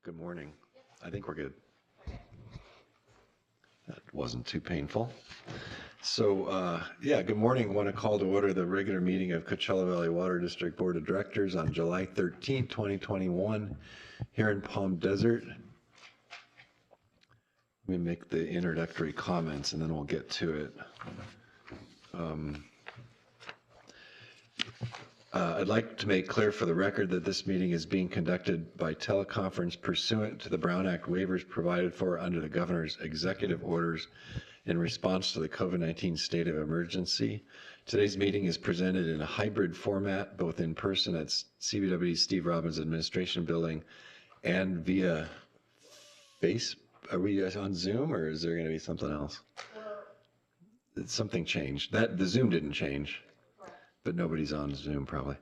Good morning. I think we're good. That wasn't too painful. So, good morning. I want to call to order the regular meeting of Coachella Valley Water District Board of Directors on July 13th, 2021, here in Palm Desert. Let me make the introductory comments and then we'll get to it. I'd like to make clear for the record that this meeting is being conducted by teleconference pursuant to the Brown Act waivers provided for under the governor's executive orders in response to the COVID-19 state of emergency. Today's meeting is presented in a hybrid format, both in person at CVW Steve Robbins Administration Building and via Face. Are we on Zoom or is there going to be something else? Something changed. The Zoom didn't change. But nobody's on Zoom probably.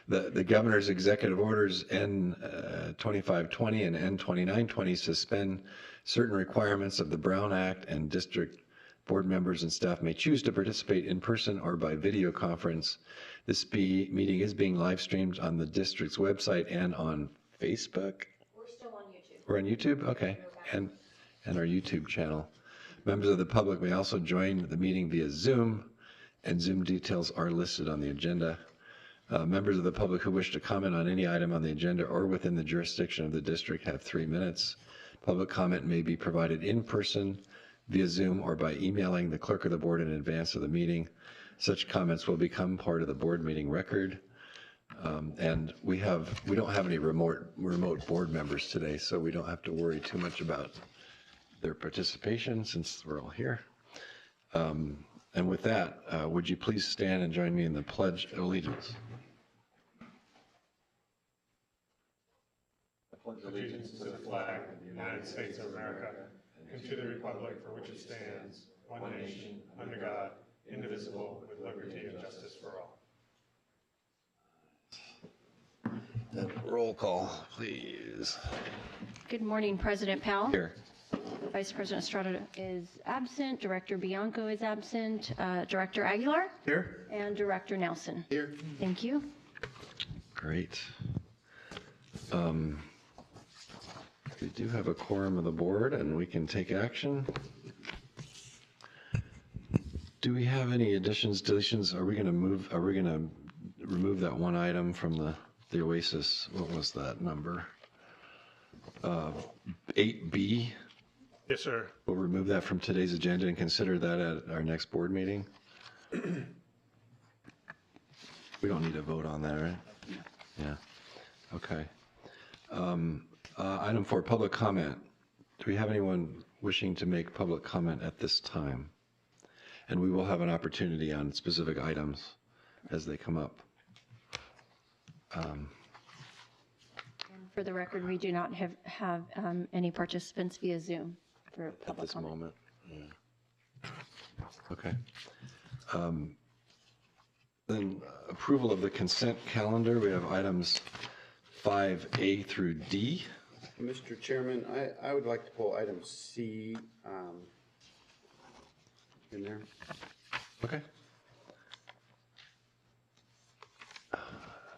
The governor's executive orders N2520 and N2920 suspend certain requirements of the Brown Act, and district board members and staff may choose to participate in person or by video conference. This meeting is being live streamed on the district's website and on Facebook. We're still on YouTube. We're on YouTube? Okay. And our YouTube channel. Members of the public may also join the meeting via Zoom, and Zoom details are listed on the agenda. Members of the public who wish to comment on any item on the agenda or within the jurisdiction of the district have 3 minutes. Public comment may be provided in person, via Zoom, or by emailing the clerk of the board in advance of the meeting. Such comments will become part of the board meeting record. And we don't have any remote board members today, so we don't have to worry too much about their participation since we're all here. And with that, would you please stand and join me in the Pledge of Allegiance? I pledge allegiance to the flag of the United States of America and to the republic for which it stands, one nation, under God, indivisible, with liberty and justice for all. Roll call, please. Good morning, President Powell. Here. Vice President Estrada is absent. Director Bianco is absent. Director Aguilar? Here. And Director Nelson? Here. Thank you. Great. We do have a quorum of the board and we can take action. Do we have any additions, deletions? Are we going to remove that one item from the Oasis? What was that number? 8B? Yes, sir. We'll remove that from today's agenda and consider that at our next board meeting. We don't need to vote on that, right? Yeah. Okay. Item 4, public comment. Do we have anyone wishing to make public comment at this time? And we will have an opportunity on specific items as they come up. And for the record, we do not have any participants via Zoom for At public this comment. moment. Yeah. Okay. Then approval of the consent calendar. We have items 5A through D. Mr. Chairman, I would like to pull item C in there. Okay.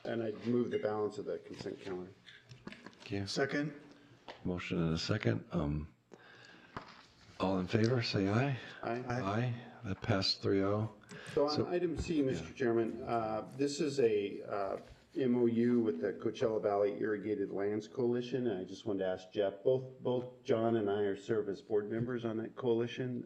And I'd move the balance of the consent calendar. Thank you. Second. Motion and a second. All in favor, say aye. Aye. Aye. That passed 3-0. So on item C, Mr. Chairman, this is a MOU with the Coachella Valley Irrigated Lands Coalition. And I just wanted to ask Jeff, both John and I serve as board members on that coalition.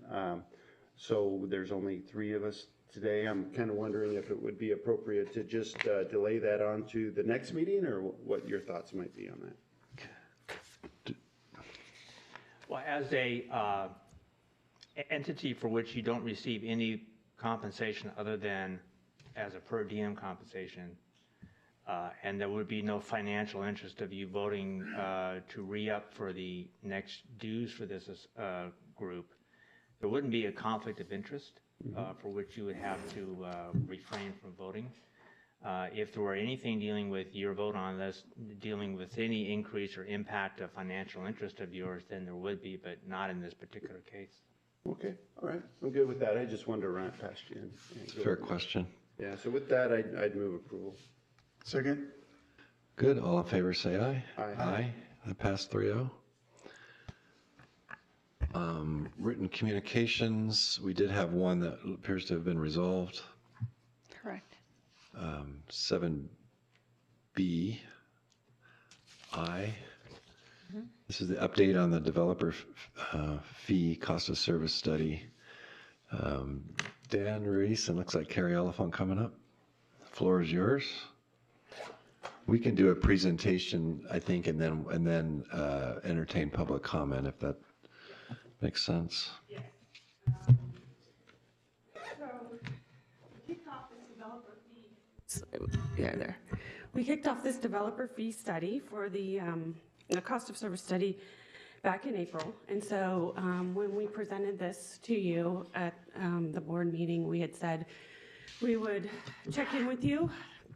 So there's only 3 of us today. I'm kind of wondering if it would be appropriate to just delay that on to the next meeting, or what your thoughts might be on that. Well, as a entity for which you don't receive any compensation other than as a per diem compensation, and there would be no financial interest of you voting to re-up for the next dues for this group, there wouldn't be a conflict of interest for which you would have to refrain from voting. If there were anything dealing with your vote on this, dealing with any increase or impact of financial interest of yours, then there would be, but not in this particular case. Okay, all right, I'm good with that. I just wanted to run it past you. And Fair question. Yeah, so with that, I'd move approval. Second. Good. All in favor, say aye. Aye. Aye. That passed 3-0. Written communications, we did have one that appears to have been resolved. Correct. 7B, I. This is the update on the developer fee cost of service study. Dan Ruiz, and looks like Carrie Oliphant coming up. Floor is yours. We can do a presentation, I think, and then entertain public comment if that makes sense. We kicked off this developer fee study for the cost of service study back in April. And so when we presented this to you at the board meeting, we had said we would check in with you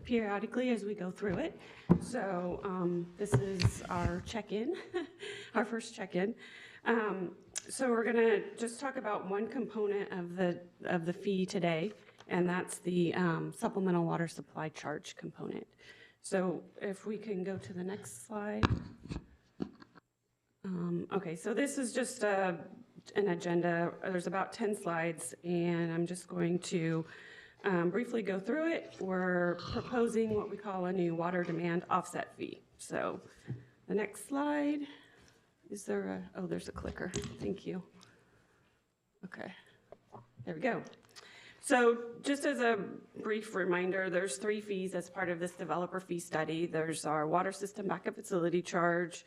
periodically as we go through it. So this is our check-in, our first check-in. So we're going to just talk about one component of the fee today, and that's the supplemental water supply charge component. So if we can go to the next slide. Okay, so this is just an agenda. There's about 10 slides, and I'm just going to briefly go through it. We're proposing what we call a new water demand offset fee. So the next slide, is there a, oh, there's a clicker. Thank you. Okay, there we go. So just as a brief reminder, there's 3 fees as part of this developer fee study. There's our water system backup facility charge,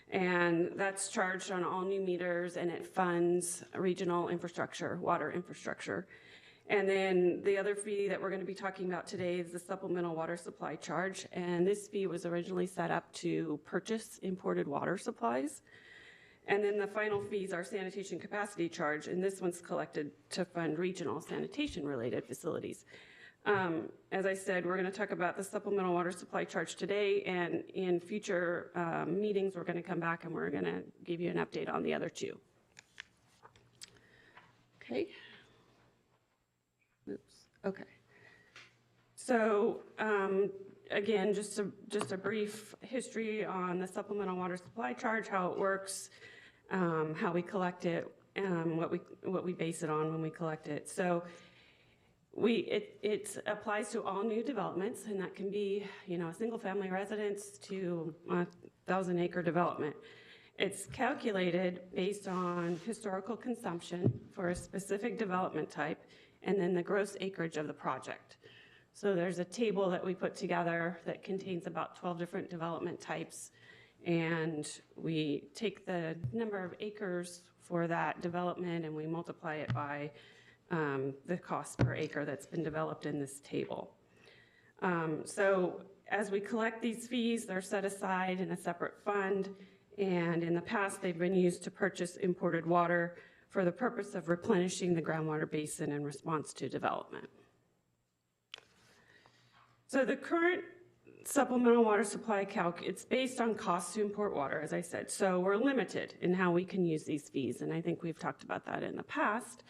and that's charged on all new meters, and it funds regional infrastructure, water infrastructure. And then the other fee that we're going to be talking about today is the supplemental water supply charge, and this fee was originally set up to purchase imported water supplies. And then the final fees are sanitation capacity charge, and this one's collected to fund regional sanitation-related facilities. As I said, we're going to talk about the supplemental water supply charge today, and in future meetings, we're going to come back and we're going to give you an update on the other 2. Okay. Oops. Okay. So again, just a brief history on the supplemental water supply charge, how it works, how we collect it, what we base it on when we collect it. So it applies to all new developments, and that can be, a single family residence to a 1,000-acre development. It's calculated based on historical consumption for a specific development type, and then the gross acreage of the project. So there's a table that we put together that contains about 12 different development types, and we take the number of acres for that development and we multiply it by the cost per acre that's been developed in this table. So as we collect these fees, they're set aside in a separate fund, and in the past they've been used to purchase imported water for the purpose of replenishing the groundwater basin in response to development. So the current supplemental water supply calc, it's based on costs to import water, as I said. So we're limited in how we can use these fees, and I think we've talked about that in the past.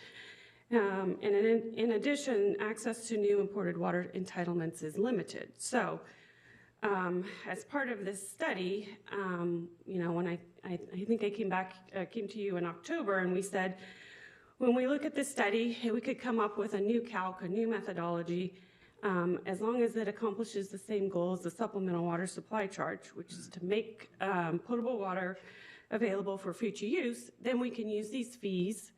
And in addition, access to new imported water entitlements is limited. So as part of this study, when I think I came to you in October, and we said, when we look at this study, we could come up with a new calc, a new methodology, as long as it accomplishes the same goal as the supplemental water supply charge, which is to make potable water available for future use. Then we can use these fees,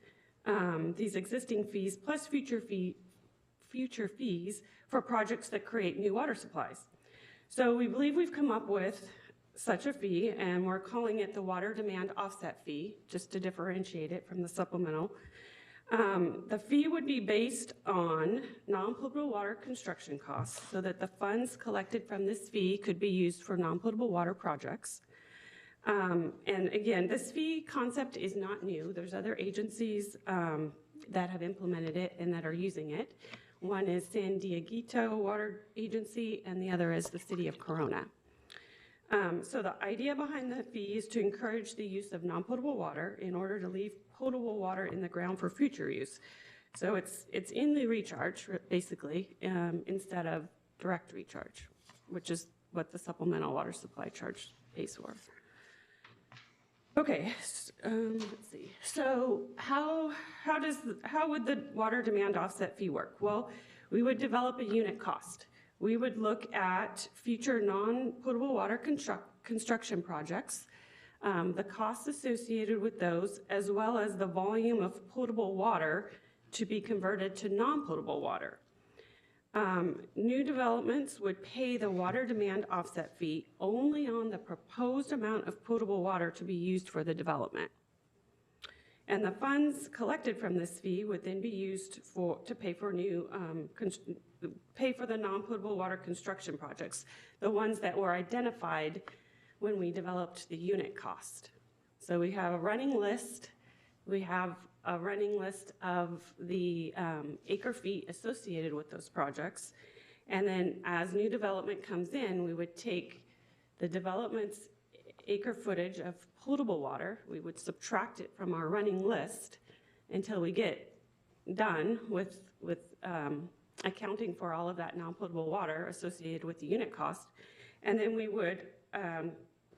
these existing fees, plus future fees for projects that create new water supplies. So we believe we've come up with such a fee, and we're calling it the water demand offset fee, just to differentiate it from the supplemental. The fee would be based on non-potable water construction costs, so that the funds collected from this fee could be used for non-potable water projects. And again, this fee concept is not new. There's other agencies that have implemented it and that are using it. One is San Dieguito Water Agency, and the other is the City of Corona. So the idea behind the fee is to encourage the use of non-potable water in order to leave potable water in the ground for future use. So it's in the recharge, basically, instead of direct recharge, which is what the supplemental water supply charge pays for. Okay, let's see. So how would the water demand offset fee work? Well, we would develop a unit cost. We would look at future non-potable water construction projects, the costs associated with those, as well as the volume of potable water to be converted to non-potable water. New developments would pay the water demand offset fee only on the proposed amount of potable water to be used for the development. And the funds collected from this fee would then be used to pay for the non-potable water construction projects, the ones that were identified when we developed the unit cost. So we have a running list. We have a running list of the acre feet associated with those projects. And then as new development comes in, we would take the development's acre footage of potable water, we would subtract it from our running list until we get done with accounting for all of that non-potable water associated with the unit cost. And then we would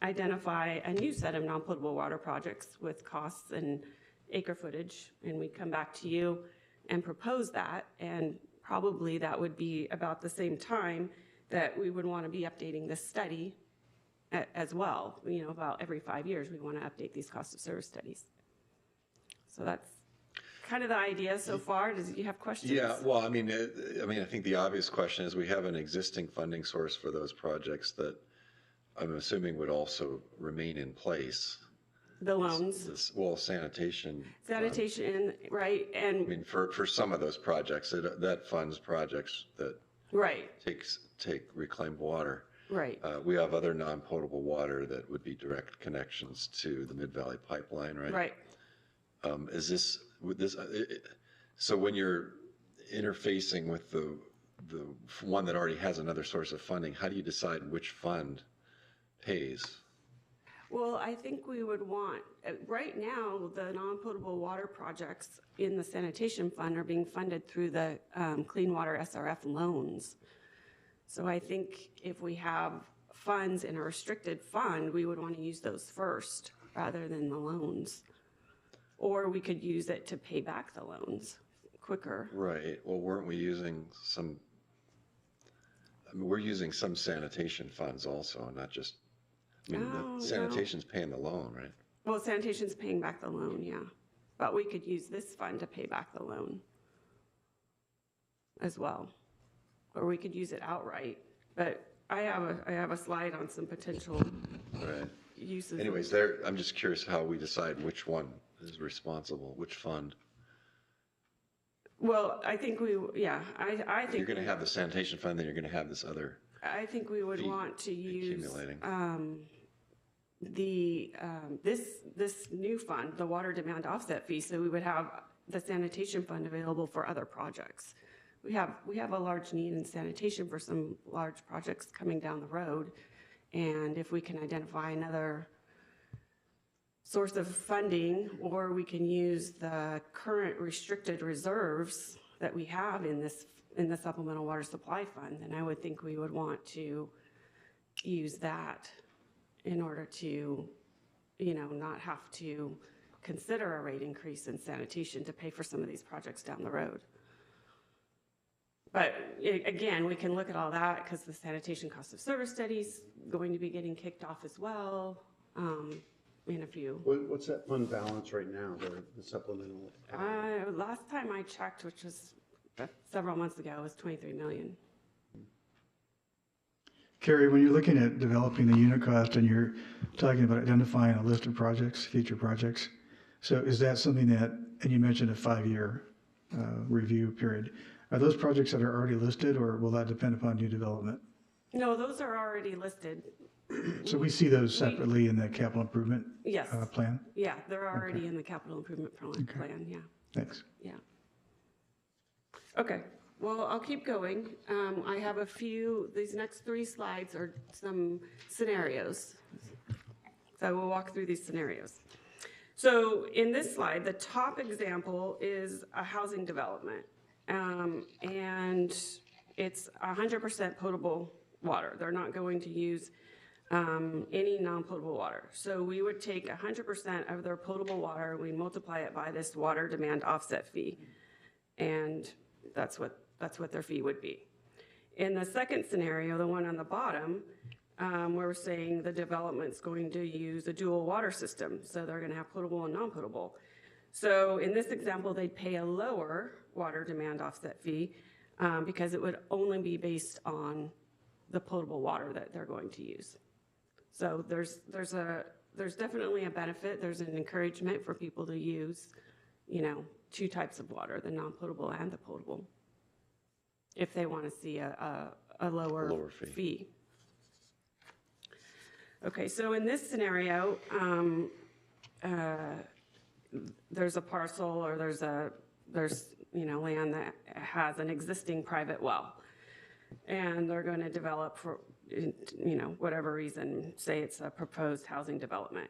identify a new set of non-potable water projects with costs and acre footage, and we'd come back to you and propose that, and probably that would be about the same time that we would want to be updating this study as well. You know, about every 5 years, we want to update these cost of service studies. So that's kind of the idea so far. Do you have questions? Yeah, well, I mean, I think the obvious question is we have an existing funding source for those projects that I'm assuming would also remain in place. The loans. Well, sanitation. Sanitation, right, I and, mean, for some of those projects, that funds projects that right, take reclaimed water. right. We have other non-potable water that would be direct connections to the Mid-Valley Pipeline, right? Right. So when you're interfacing with the one that already has another source of funding, how do you decide which fund pays? Well, I think we would want, right now, the non-potable water projects in the sanitation fund are being funded through the Clean Water SRF loans. So I think if we have funds in a restricted fund, we would want to use those first rather than the loans. Or we could use it to pay back the loans quicker. Right, well, weren't we using we're using some sanitation funds also, not just, No. sanitation's paying the loan, right? Well, sanitation's paying back the loan, yeah. But we could use this fund to pay back the loan as well. Or we could use it outright. But I have a slide on some potential Right. uses. Anyways, I'm just curious how we decide which one is responsible, which fund. Well, I think I You're think, gonna have the sanitation fund, then you're gonna have this other I think we would fee want to use accumulating. this new fund, the water demand offset fee, so we would have the sanitation fund available for other projects. We have a large need in sanitation for some large projects coming down the road, and if we can identify another source of funding, or we can use the current restricted reserves that we have in the supplemental water supply fund, then I would think we would want to use that in order to, not have to consider a rate increase in sanitation to pay for some of these projects down the road. But again, we can look at all that because the sanitation cost of service study's going to be getting kicked off as well, in a few. What's that fund balance right now, the supplemental? Last time I checked, which was several months ago, was 23 million. Carrie, when you're looking at developing the unit cost and you're talking about identifying a list of projects, future projects, so is that something that, and you mentioned a 5-year review period, are those projects that are already listed, or will that depend upon new development? No, those are already listed. So we see those separately in the capital improvement Yes. plan? Yeah, they're already in the capital improvement plan, yeah. Thanks. Yeah. Okay, well, I'll keep going. I have these next 3 slides are some scenarios. So I will walk through these scenarios. So in this slide, the top example is a housing development. And it's 100% potable water. They're not going to use any non-potable water. So we would take 100% of their potable water, we multiply it by this water demand offset fee, and that's what their fee would be. In the second scenario, the one on the bottom, we're saying the development's going to use a dual water system, so they're going to have potable and non-potable. So in this example, they'd pay a lower water demand offset fee because it would only be based on the potable water that they're going to use. So there's definitely a benefit. There's an encouragement for people to use, two types of water, the non-potable and the potable, if they want to see a lower fee. Okay, so in this scenario, there's a parcel or there's land that has an existing private well, and they're going to develop for whatever reason, say it's a proposed housing development.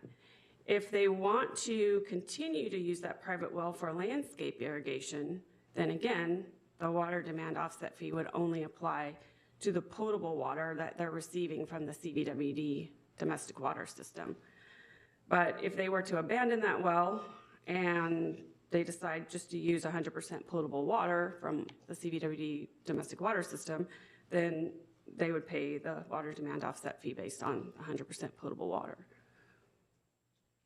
If they want to continue to use that private well for landscape irrigation, then again, the water demand offset fee would only apply to the potable water that they're receiving from the CVWD domestic water system. But if they were to abandon that well and they decide just to use 100% potable water from the CVWD domestic water system, then they would pay the water demand offset fee based on 100% potable water.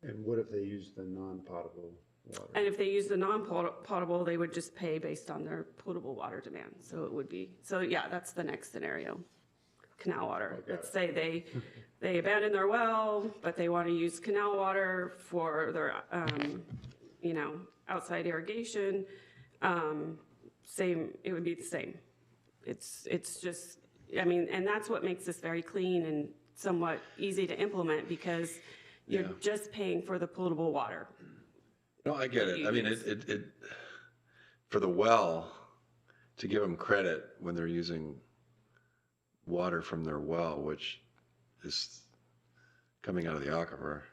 And what if they use the non-potable water? And if they use the non-potable, they would just pay based on their potable water demand. So it would be, yeah, that's the next scenario. Canal water. Okay. Let's say they abandon their well, but they want to use canal water for their, outside irrigation. It would be the same. It's just, and that's what makes this very clean and somewhat easy to implement because you're just paying for the potable water. No, I get it. I mean, it for the well, to give them credit when they're using water from their well, which is coming out of the aquifer, it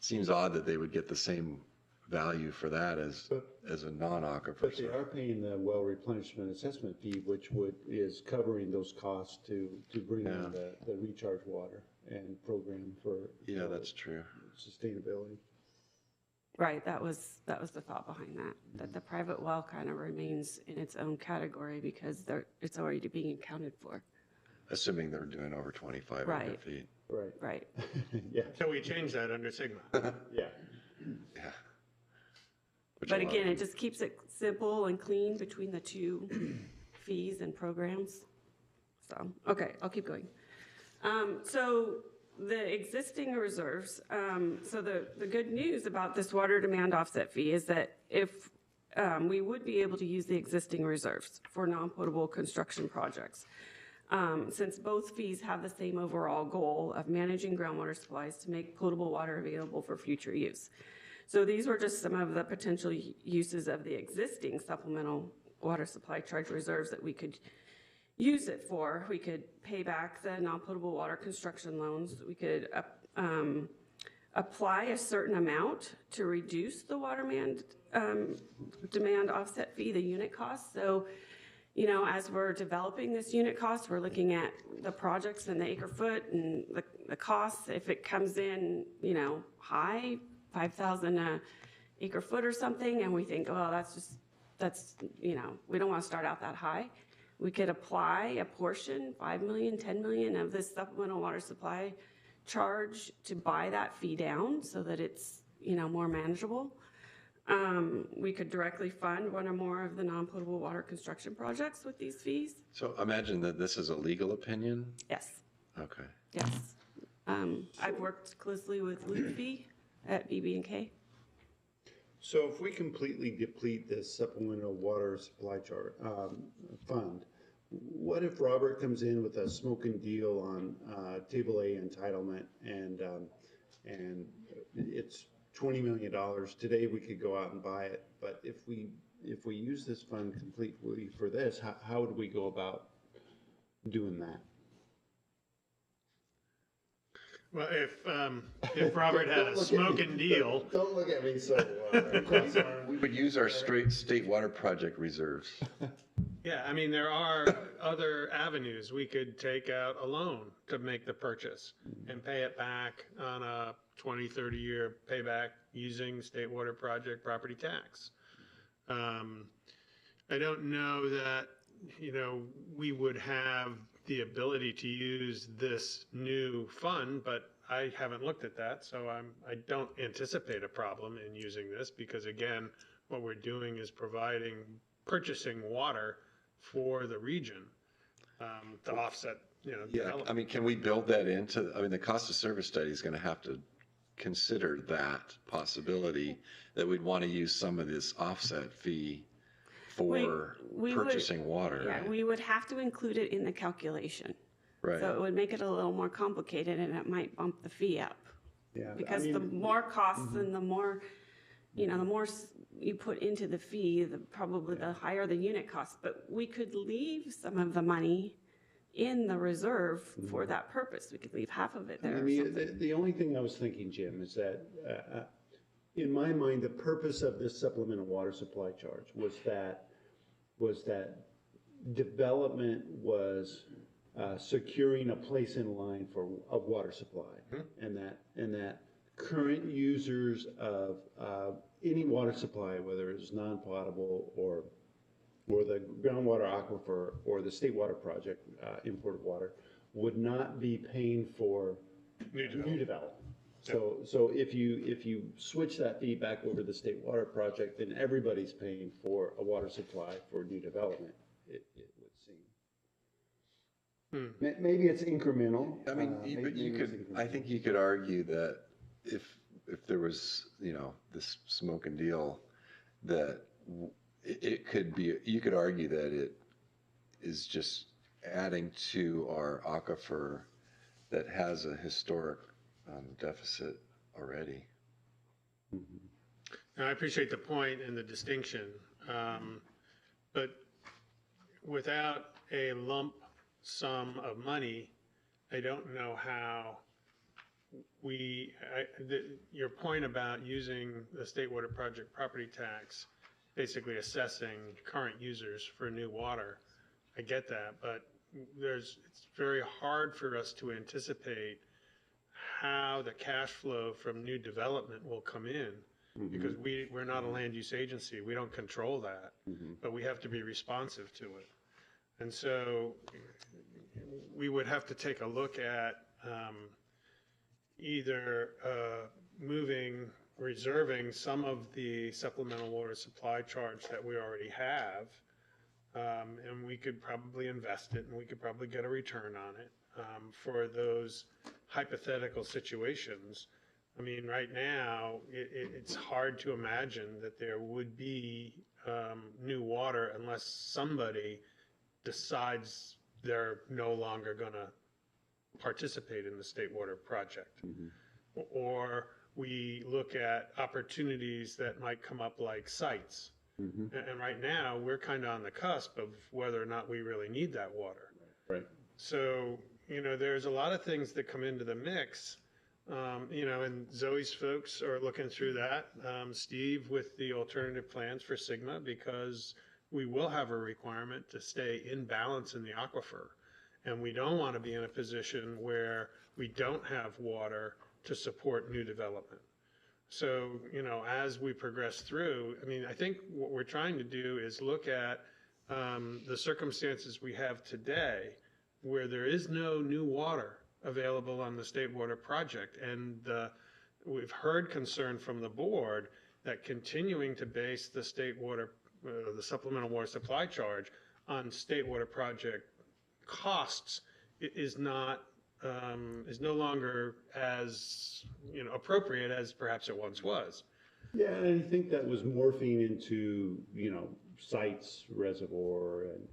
seems odd that they would get the same value for that as a non-aquifer. But they are paying the well replenishment assessment fee, which is covering those costs to bring in the recharge water and program for that's true. Sustainability. Right, that was the thought behind that the private well kind of remains in its own category because it's already being accounted for. Assuming they're doing over 25 acre feet. Right. Yeah. So we changed that under Sigma. Yeah. Yeah. But again, it just keeps it simple and clean between the two fees and programs. So, okay, I'll keep going. So the existing reserves, so the good news about this water demand offset fee is that if we would be able to use the existing reserves for non-potable construction projects. Since both fees have the same overall goal of managing groundwater supplies to make potable water available for future use. So these were just some of the potential uses of the existing supplemental water supply charge reserves that we could use it for. We could pay back the non-potable water construction loans. We could apply a certain amount to reduce the water demand offset fee, the unit cost. So, as we're developing this unit cost, we're looking at the projects and the acre foot and the costs. If it comes in, high, 5,000 a acre foot or something, and we think, oh, we don't want to start out that high. We could apply a portion, 5 million, 10 million of this supplemental water supply charge to buy that fee down so that it's, more manageable. We could directly fund one or more of the non-potable water construction projects with these fees. So imagine that this is a legal opinion? Yes. Okay. Yes. I've worked closely with Luke Fee at BB&K. So if we completely deplete this supplemental water supply fund, what if Robert comes in with a smoking deal on Table A entitlement and it's $20 million? Today we could go out and buy it, but if we use this fund completely for this, how would we go about doing that? Well, if Robert had a smoking deal, Don't look at me so. We would use our state water project reserves. Yeah, I mean, there are other avenues. We could take out a loan to make the purchase and pay it back on a 20, 30-year payback using State Water Project property tax. I don't know that, we would have the ability to use this new fund, but I haven't looked at that, so I don't anticipate a problem in using this because, again, what we're doing is purchasing water for the region to offset, Yeah, development. I mean, can we build that into, I mean, the cost of service study is going to have to consider that possibility that we'd want to use some of this offset fee for We would- purchasing water. Yeah, we would have to include it in the calculation. Right. So it would make it a little more complicated and it might bump the fee up. Yeah, I Because the mean, more costs and the more, the more you put into the fee, probably the higher the unit cost. But we could leave some of the money in the reserve for that purpose. We could leave half of it I there or mean, something. the only thing I was thinking, Jim, is that, in my mind, the purpose of this supplemental water supply charge was that development was securing a place in line of water supply. And that current users of any water supply, whether it's non-potable or the groundwater aquifer or the State Water Project imported water, would not be paying for new development. So if you switch that fee back over to the State Water Project, then everybody's paying for a water supply for new development, it would seem. Maybe it's incremental. I mean, but you could, I think you could argue that if there was, this smoke and deal, that it could be, you could argue that it is just adding to our aquifer that has a historic deficit already. And I appreciate the point and the distinction, but without a lump sum of money, I don't know how your point about using the State Water Project property tax, basically assessing current users for new water, I get that, but it's very hard for us to anticipate how the cash flow from new development will come in, because we're not a land use agency. We don't control that, but we have to be responsive to it. And so we would have to take a look at either reserving some of the supplemental water supply charge that we already have, and we could probably invest it and we could probably get a return on it for those hypothetical situations. I mean, right now, it's hard to imagine that there would be new water unless somebody decides they're no longer going to participate in the State Water Project. Or we look at opportunities that might come up like sites. And right now, we're kind of on the cusp of whether or not we really need that water. Right. So, there's a lot of things that come into the mix, and Zoe's folks are looking through that. Steve with the alternative plans for Sigma, because we will have a requirement to stay in balance in the aquifer. And we don't want to be in a position where we don't have water to support new development. So, as we progress through, I mean, I think what we're trying to do is look at the circumstances we have today where there is no new water available on the State Water Project. And we've heard concern from the board that continuing to base the the supplemental water supply charge on State Water Project costs is no longer as appropriate as perhaps it once was. Yeah, and I think that was morphing into, sites, reservoir, and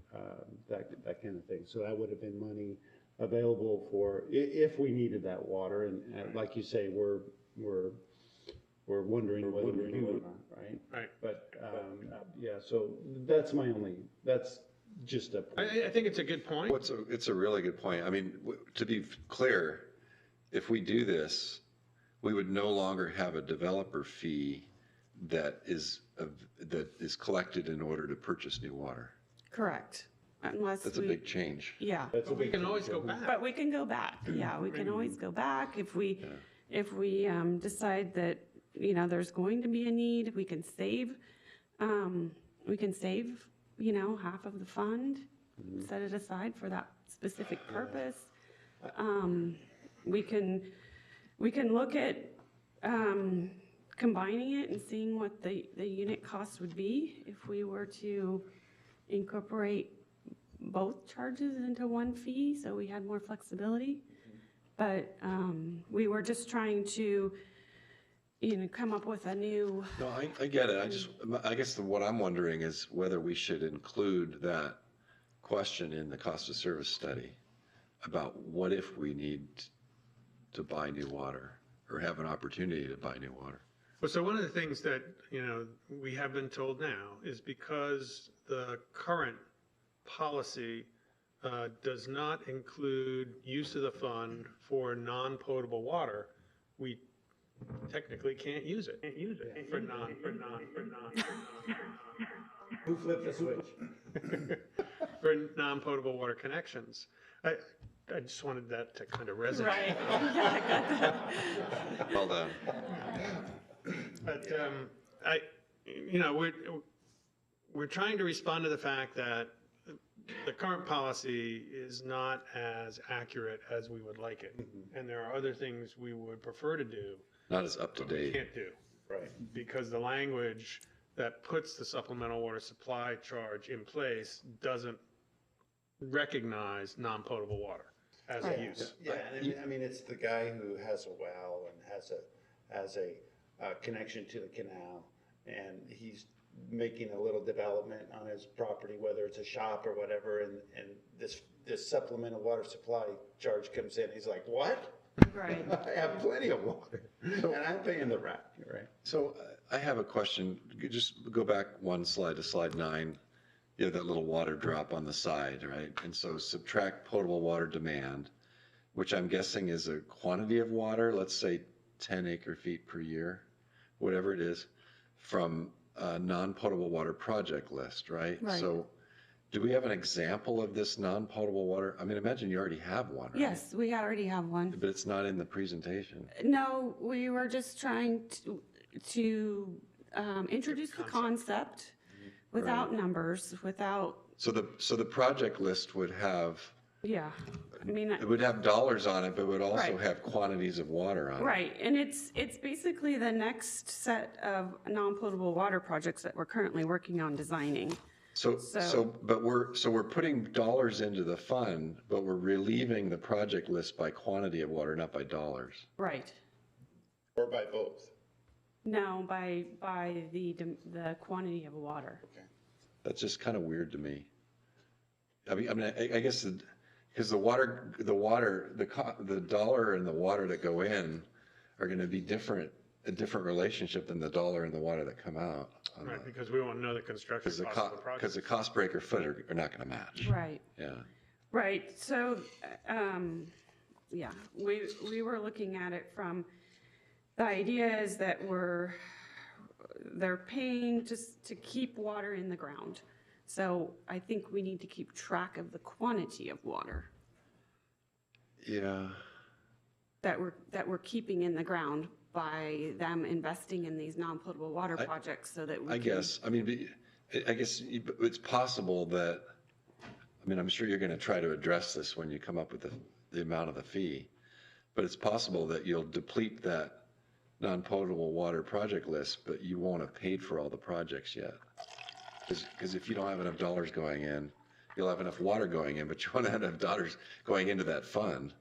that kind of thing. So that would have been money available for, if we needed that water. And like you say, we're wondering whether we do or not, right? Right. But, yeah, so that's just a point. I think it's a good point. It's a really good point. I mean, to be clear, if we do this, we would no longer have a developer fee that is collected in order to purchase new water. Correct. Unless That's a we, big change. yeah. But we can always go back. But we can go back. Yeah, we can always go back if we decide that, you know, there's going to be a need, we can save, you know, half of the fund, set it aside for that specific purpose. We can look at, combining it and seeing what the unit cost would be if we were to incorporate both charges into one fee, so we had more flexibility. But we were just trying to, you know, come up with a new, No, I get it. I guess what I'm wondering is whether we should include that question in the cost of service study about what if we need to buy new water or have an opportunity to buy new water. Well, so one of the things that, you know, we have been told now is because the current policy does not include use of the fund for non-potable water, we technically can't use it. For non. Who flipped the switch? For non-potable water connections. I just wanted that to kind of resonate. right, yeah, I got that. Well done. But you know, we're trying to respond to the fact that the current policy is not as accurate as we would like it. And there are other things we would prefer to do, Not as up to but we date. can't do. Right. Because the language that puts the supplemental water supply charge in place doesn't recognize non-potable water as a use. Yeah, and I mean, it's the guy who has a well and has a connection to the canal, and he's making a little development on his property, whether it's a shop or whatever, and this supplemental water supply charge comes in. He's like, what? Right. I have plenty of water, and I'm paying the rent, right? So I have a question. Just go back one slide to slide 9. You have that little water drop on the side, right? And so subtract potable water demand, which I'm guessing is a quantity of water, let's say 10 acre feet per year, whatever it is, from a non-potable water project list, right? Right. So do we have an example of this non-potable water? I mean, imagine you already have one, right? Yes, we already have one. But it's not in the presentation. No, we were just trying to introduce the concept without numbers, without, So the project list would have, yeah, I mean, it would have dollars on it, but would also Right. have quantities of water on it. right, and it's basically the next set of non-potable water projects that we're currently working on designing. But we're putting dollars into the fund, but we're relieving the project list by quantity of water, not by dollars. Right. Or by both. No, by the quantity of water. That's just kind of weird to me. I guess because the dollar and the water that go in are going to be a different relationship than the dollar and the water that come out. Right, because we won't know the construction Because cost of the project. the cost per acre foot are not going to match. Right. Yeah. Right, so, yeah, we were looking at it from, the idea is that they're paying just to keep water in the ground. So I think we need to keep track of the quantity of water Yeah. that we're keeping in the ground by them investing in these non-potable water projects so that we I can. guess, I mean, I guess it's possible that, I mean, I'm sure you're going to try to address this when you come up with the amount of the fee, but it's possible that you'll deplete that non-potable water project list, but you won't have paid for all the projects yet. Because if you don't have enough dollars going in, you'll have enough water going in, but you won't have enough dollars going into that fund.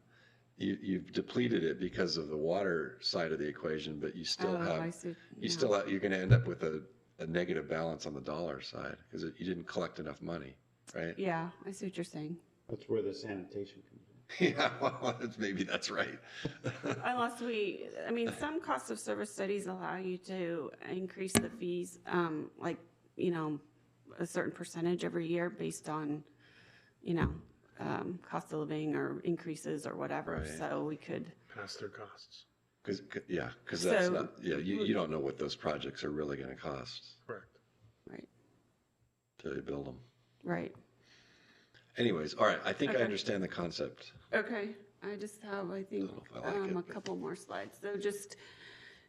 You've depleted it because of the water side of the equation, but you still Oh, have, I see. you're going to end up with a negative balance on the dollar side because you didn't collect enough money, right? Yeah, I see what you're saying. That's where the sanitation comes in. Yeah, well, maybe that's right. Unless I mean, some cost of service studies allow you to increase the fees, like, you know, a certain percentage every year based on, you know, cost of living or increases or whatever. Right. So we could, Pass their costs. Because that's So- not, you don't know what those projects are really going to cost Correct. right, till you build them. right. anyways, all right, I think I Okay. understand the concept. Okay, I just have, I think, Don't know if I like it, a but- couple more slides. So just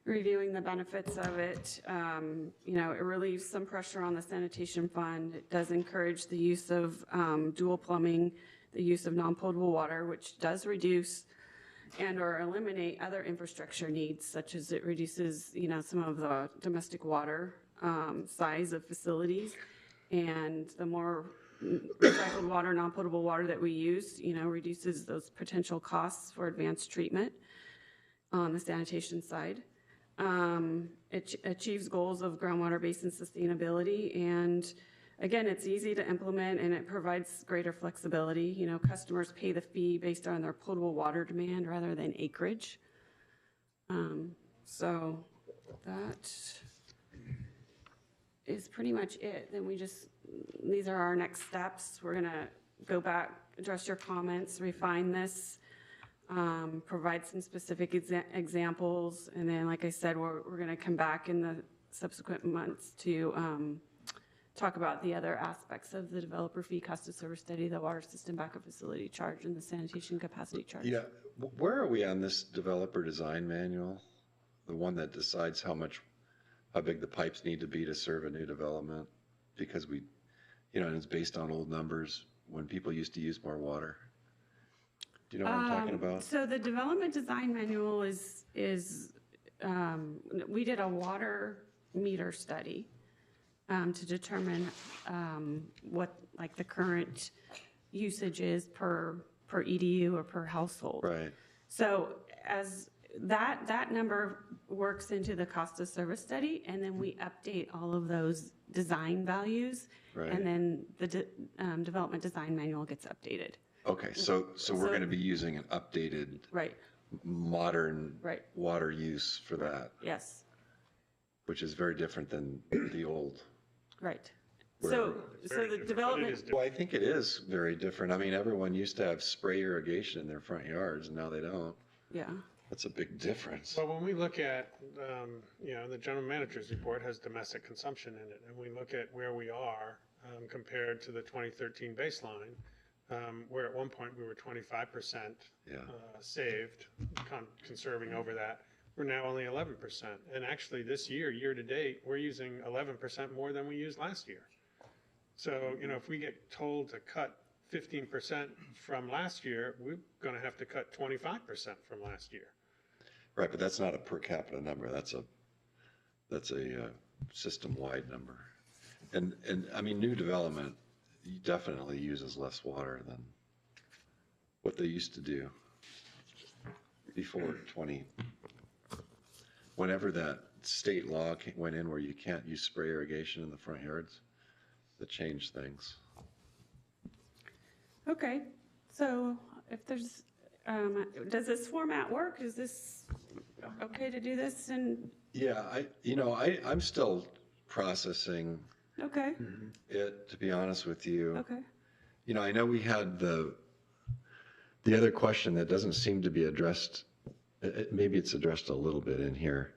reviewing the benefits of it, it relieves some pressure on the sanitation fund. It does encourage the use of dual plumbing, the use of non-potable water, which does reduce and/or eliminate other infrastructure needs, such as it reduces, some of the domestic water size of facilities. And the more recycled water, non-potable water that we use, reduces those potential costs for advanced treatment on the sanitation side. It achieves goals of groundwater basin sustainability, and again, it's easy to implement and it provides greater flexibility. Customers pay the fee based on their potable water demand rather than acreage. So that is pretty much it. Then these are our next steps. We're gonna go back, address your comments, refine this, provide some specific examples, and then, like I said, we're gonna come back in the subsequent months to talk about the other aspects of the developer fee, cost of service study, the water system backup facility charge, and the sanitation capacity charge. Yeah, where are we on this developer design manual? The one that decides how big the pipes need to be to serve a new development? Because and it's based on old numbers when people used to use more water. Do you know what I'm talking about? So the development design manual is we did a water meter study to determine what like the current usage is per EDU or per household. Right. So as that number works into the cost of service study, and then we update all of those design values, Right. and then the development design manual gets updated. Okay, so we're going to be using an updated, Right. modern Right. water use for that, Yes. which is very different than the old. Right. Whatever. So Very the different, but it development. is Well, I think it is very different. I mean, everyone used to have spray irrigation in their front yards, and now they don't. Yeah. That's a big difference. Well, when we look at, the general manager's report has domestic consumption in it, and we look at where we are compared to the 2013 baseline, where at one point we were 25% Yeah. saved, conserving over that. We're now only 11%. And actually this year to date, we're using 11% more than we used last year. So, if we get told to cut 15% from last year, we're going to have to cut 25% from last year. Right, but that's not a per capita number. That's a system-wide number. And I mean, new development definitely uses less water than what they used to do before whenever that state law went in where you can't use spray irrigation in the front yards, that changed things. Okay. So if there's, does this format work? Is this okay to do this? And Yeah, I'm still processing okay. it, to be honest with you. Okay. I know we had the other question that doesn't seem to be addressed, maybe it's addressed a little bit in here,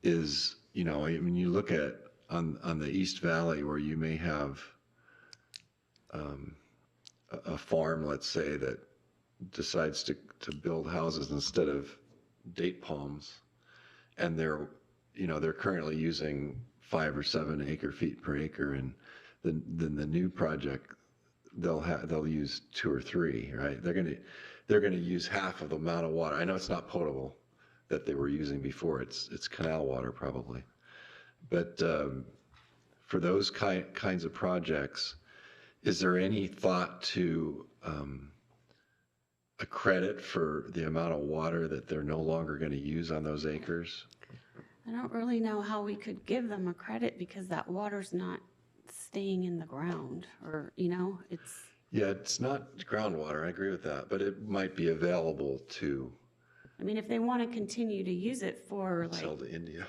is, when you look at on the East Valley where you may have a farm, let's say, that decides to build houses instead of date palms, and they're currently using 5 or 7 acre feet per acre, and then the new project they'll use 2 or 3, right? They're gonna use half of the amount of water. I know it's not potable that they were using before. It's canal water probably, but for those kinds of projects, is there any thought to a credit for the amount of water that they're no longer going to use on those acres? I don't really know how we could give them a credit because that water's not staying in the ground or, it's. Yeah, it's not groundwater, I agree with that, but it might be available to I mean, if they want to continue to use it for sell to India.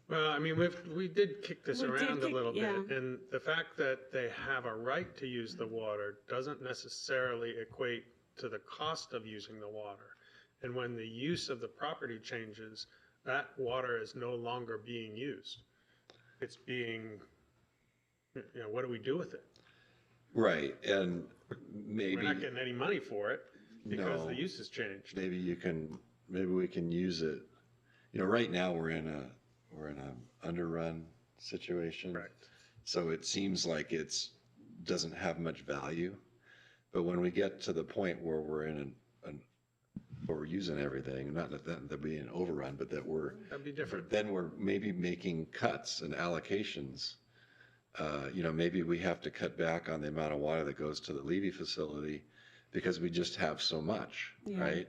Well, I mean, we did kick this We did around a kick- little bit, yeah. and the fact that they have a right to use the water doesn't necessarily equate to the cost of using the water. And when the use of the property changes, that water is no longer being used. It's being, what do we do with it? Right, and We're maybe, not getting any money for it because No. the use has changed. maybe we can use it. Right now, we're in a underrun situation. Correct. So it seems like doesn't have much value. But when we get to the point where we're where we're using everything, not that we an overrun, but that That'd be different. then we're maybe making cuts and allocations. Maybe we have to cut back on the amount of water that goes to the Levy facility because we just have so much, right?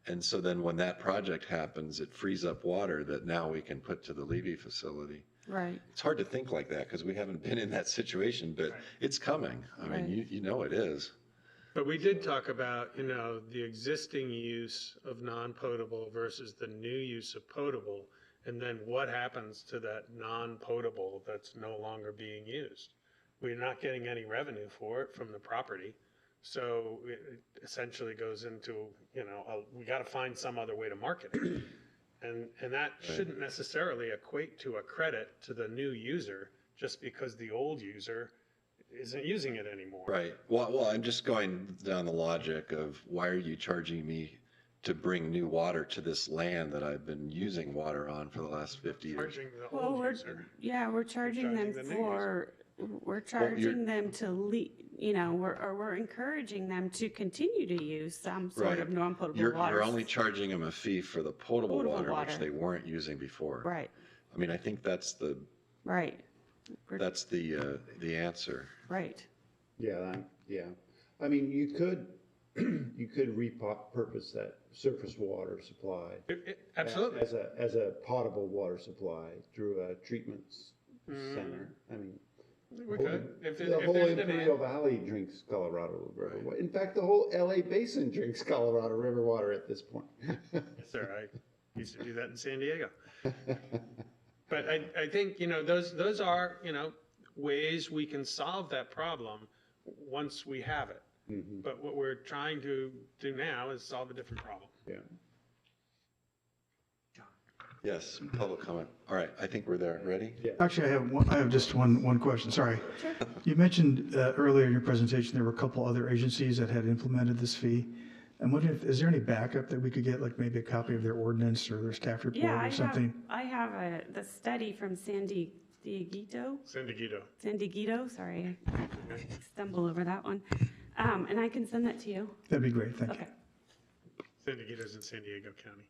And so then when that project happens, it frees up water that now we can put to the Levy facility. Right. It's hard to think like that because we haven't been in that situation, but it's coming. I mean, Right. you know it is. But we did talk about, the existing use of non-potable versus the new use of potable, and then what happens to that non-potable that's no longer being used. We're not getting any revenue for it from the property, so it essentially goes into, we got to find some other way to market it. And that shouldn't necessarily equate to a credit to the new user, just because the old user isn't using it anymore. Right. Well, I'm just going down the logic of why are you charging me to bring new water to this land that I've been using water on for the last 50 years? Charging the Well, old we're, user. yeah, we're charging them charging the new user. we're charging them to we're encouraging them to continue to use some sort of non-potable water. You're only charging them a fee for the potable water, which water. they weren't using before. Right, I mean, I think that's the right. We're- the answer. Right, Yeah, I mean, you could repurpose that surface water supply. Absolutely. As a potable water supply through a treatment center. I mean, We could. If the whole there's Imperial demand. Valley drinks Colorado River water. In fact, the whole LA Basin drinks Colorado River water at this point. Yes, sir, I used to do that in San Diego. But I think, those are, ways we can solve that problem once we have it. But what we're trying to do now is solve a different problem. Yeah. Yes, public comment. All right, I think we're there. Ready? Actually, I have just one question, sorry. You mentioned earlier in your presentation, there were a couple other agencies that had implemented this fee. I'm wondering, is there any backup that we could get, like maybe a copy of their ordinance or their staff report yeah, or something? I have the study from San Diego, sorry, I stumble over that one. And I can send that to you. That'd be great, thank you. Okay, San Diego's in San Diego County,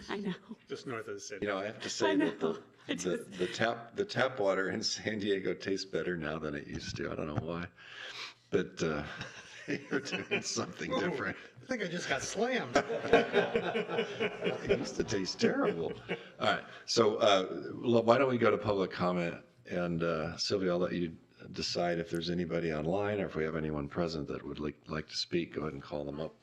I know. just north of the city. I have to say that the tap water in San Diego tastes better now than it used to. I don't know why, but you're doing something different. I think I just got slammed. It used to taste terrible. All right, so why don't we go to public comment? And Sylvia, I'll let you decide if there's anybody online or if we have anyone present that would like to speak. Go ahead and call them up.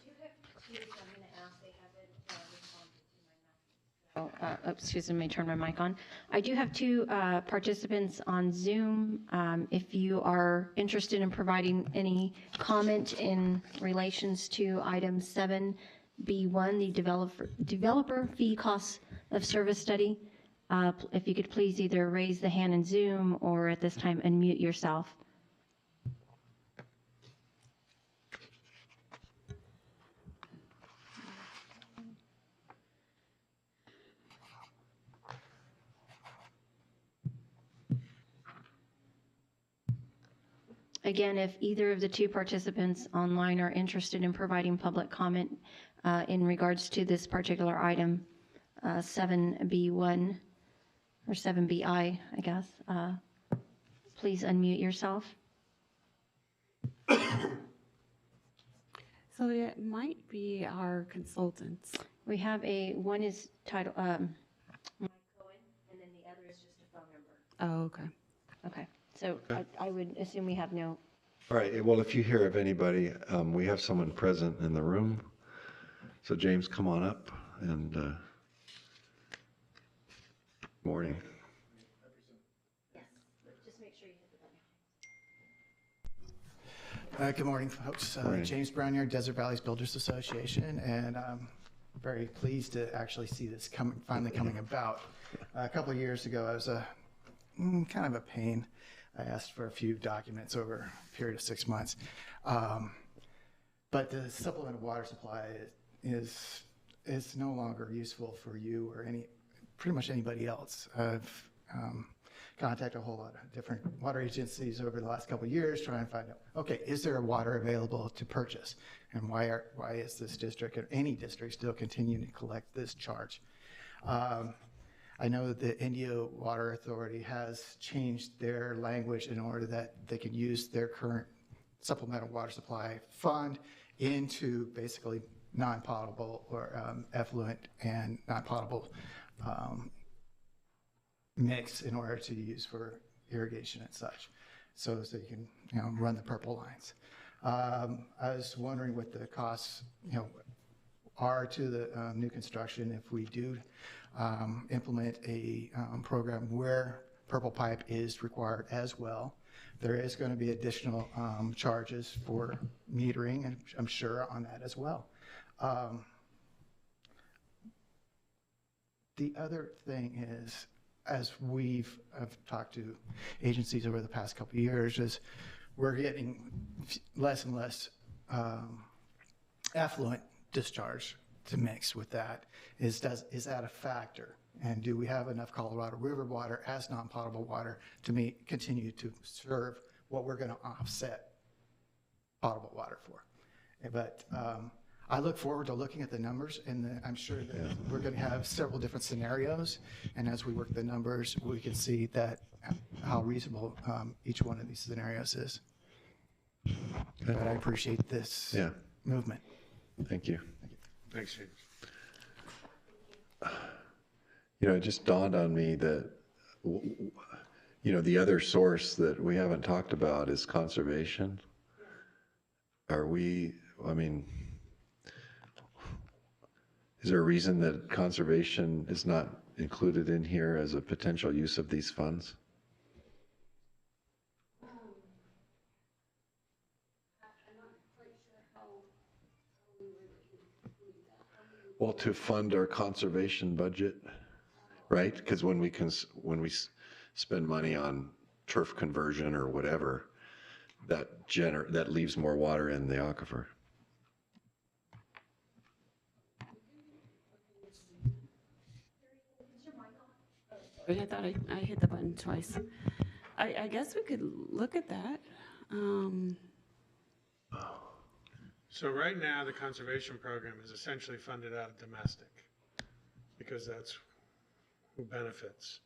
Excuse me, let me turn my mic on. I do have two participants on Zoom. If you are interested in providing any comment in relations to item 7B1, the developer fee costs of service study, if you could please either raise the hand in Zoom or at this time unmute yourself. Again, if either of the two participants online are interested in providing public comment in regards to this particular item, 7B1 or 7BI, I guess, please unmute yourself. So it might be our consultants. We have one is titled Mike Cohen, and then the other is just a phone number. Oh, okay. Okay, so I would assume we have no. All right, well, if you hear of anybody, we have someone present in the room. So James, come on up and morning. Just make sure you hit the button. Good morning, folks. Morning. James Brown here, Desert Valleys Builders Association, and I'm very pleased to actually see this finally coming about. A couple of years ago, I was kind of a pain. I asked for a few documents over a period of 6 months. But the supplemental water supply is no longer useful for you or pretty much anybody else. I've contacted a whole lot of different water agencies over the last couple of years trying to find out, okay, is there water available to purchase? And why is this district or any district still continuing to collect this charge? I know that the Indio Water Authority has changed their language in order that they can use their current supplemental water supply fund into basically non-potable or effluent and non-potable mix in order to use for irrigation and such. So you can, run the purple lines. I was wondering what the costs, are to the new construction if we do implement a program where purple pipe is required as well. There is going to be additional charges for metering, and I'm sure on that as well. The other thing is, as I've talked to agencies over the past couple of years, is we're getting less and less effluent discharge to mix with that. Is that a factor? And do we have enough Colorado River water as non-potable water to continue to serve what we're going to offset potable water for? But I look forward to looking at the numbers, and I'm sure that we're going to have several different scenarios. And as we work the numbers, we can see that how reasonable each one of these scenarios is. But I appreciate this movement. Thank you. Thanks, James. It just dawned on me that, the other source that we haven't talked about is conservation. Is there a reason that conservation is not included in here as a potential use of these funds? Well, to fund our conservation budget, right? Because when we spend money on turf conversion or whatever, that leaves more water in the aquifer. I thought I hit the button twice. I guess we could look at that. So right now, the conservation program is essentially funded out of domestic because that's who benefits.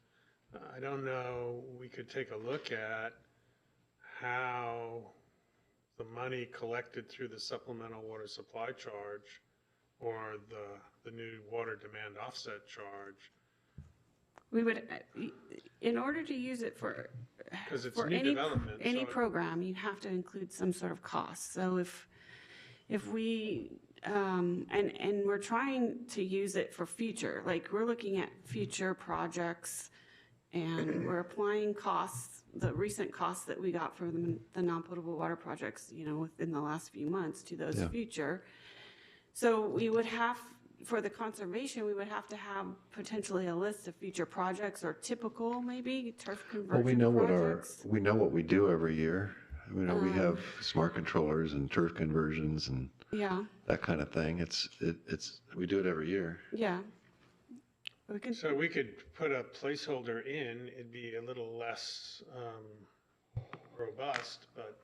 I don't know, we could take a look at how the money collected through the supplemental water supply charge or the new water demand offset charge. We would, in order to use it for new development, any so program, you have to include some sort of cost. So if we, and we're trying to use it for future, like we're looking at future projects and we're applying costs, the recent costs that we got for the non-potable water projects, within the last few months to those future. So we would have, for the conservation, we would have to have potentially a list of future projects or typical, maybe turf conversion projects. We know what we do every year. We have smart controllers and turf conversions and that kind of thing. We do it every year. Yeah. So we could put a placeholder in, it'd be a little less robust, but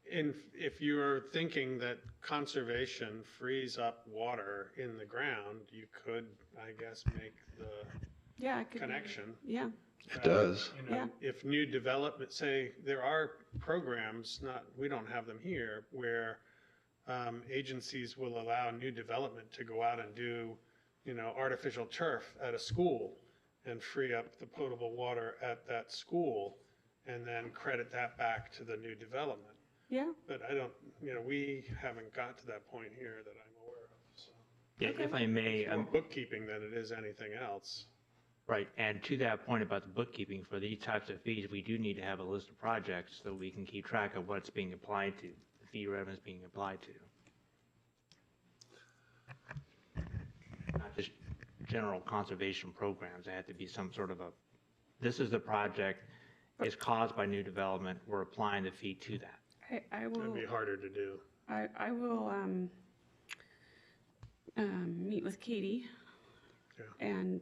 if you're thinking that conservation frees up water in the ground, you could, I guess, make the connection. Yeah. It does. If new development, say there are programs, we don't have them here, where agencies will allow new development to go out and do, artificial turf at a school and free up the potable water at that school and then credit that back to the new development. Yeah. But I don't, we haven't got to that point here that I'm aware of. So. Yeah, if I may. More bookkeeping than it is anything else. Right, and to that point about the bookkeeping, for these types of fees, we do need to have a list of projects so we can keep track of what's being applied to, the fee revenue is being applied to. Not just general conservation programs, there had to be some sort of this is the project is caused by new development, we're applying the fee to that. I It'd will, be harder to do. I will meet with Katie Yeah. and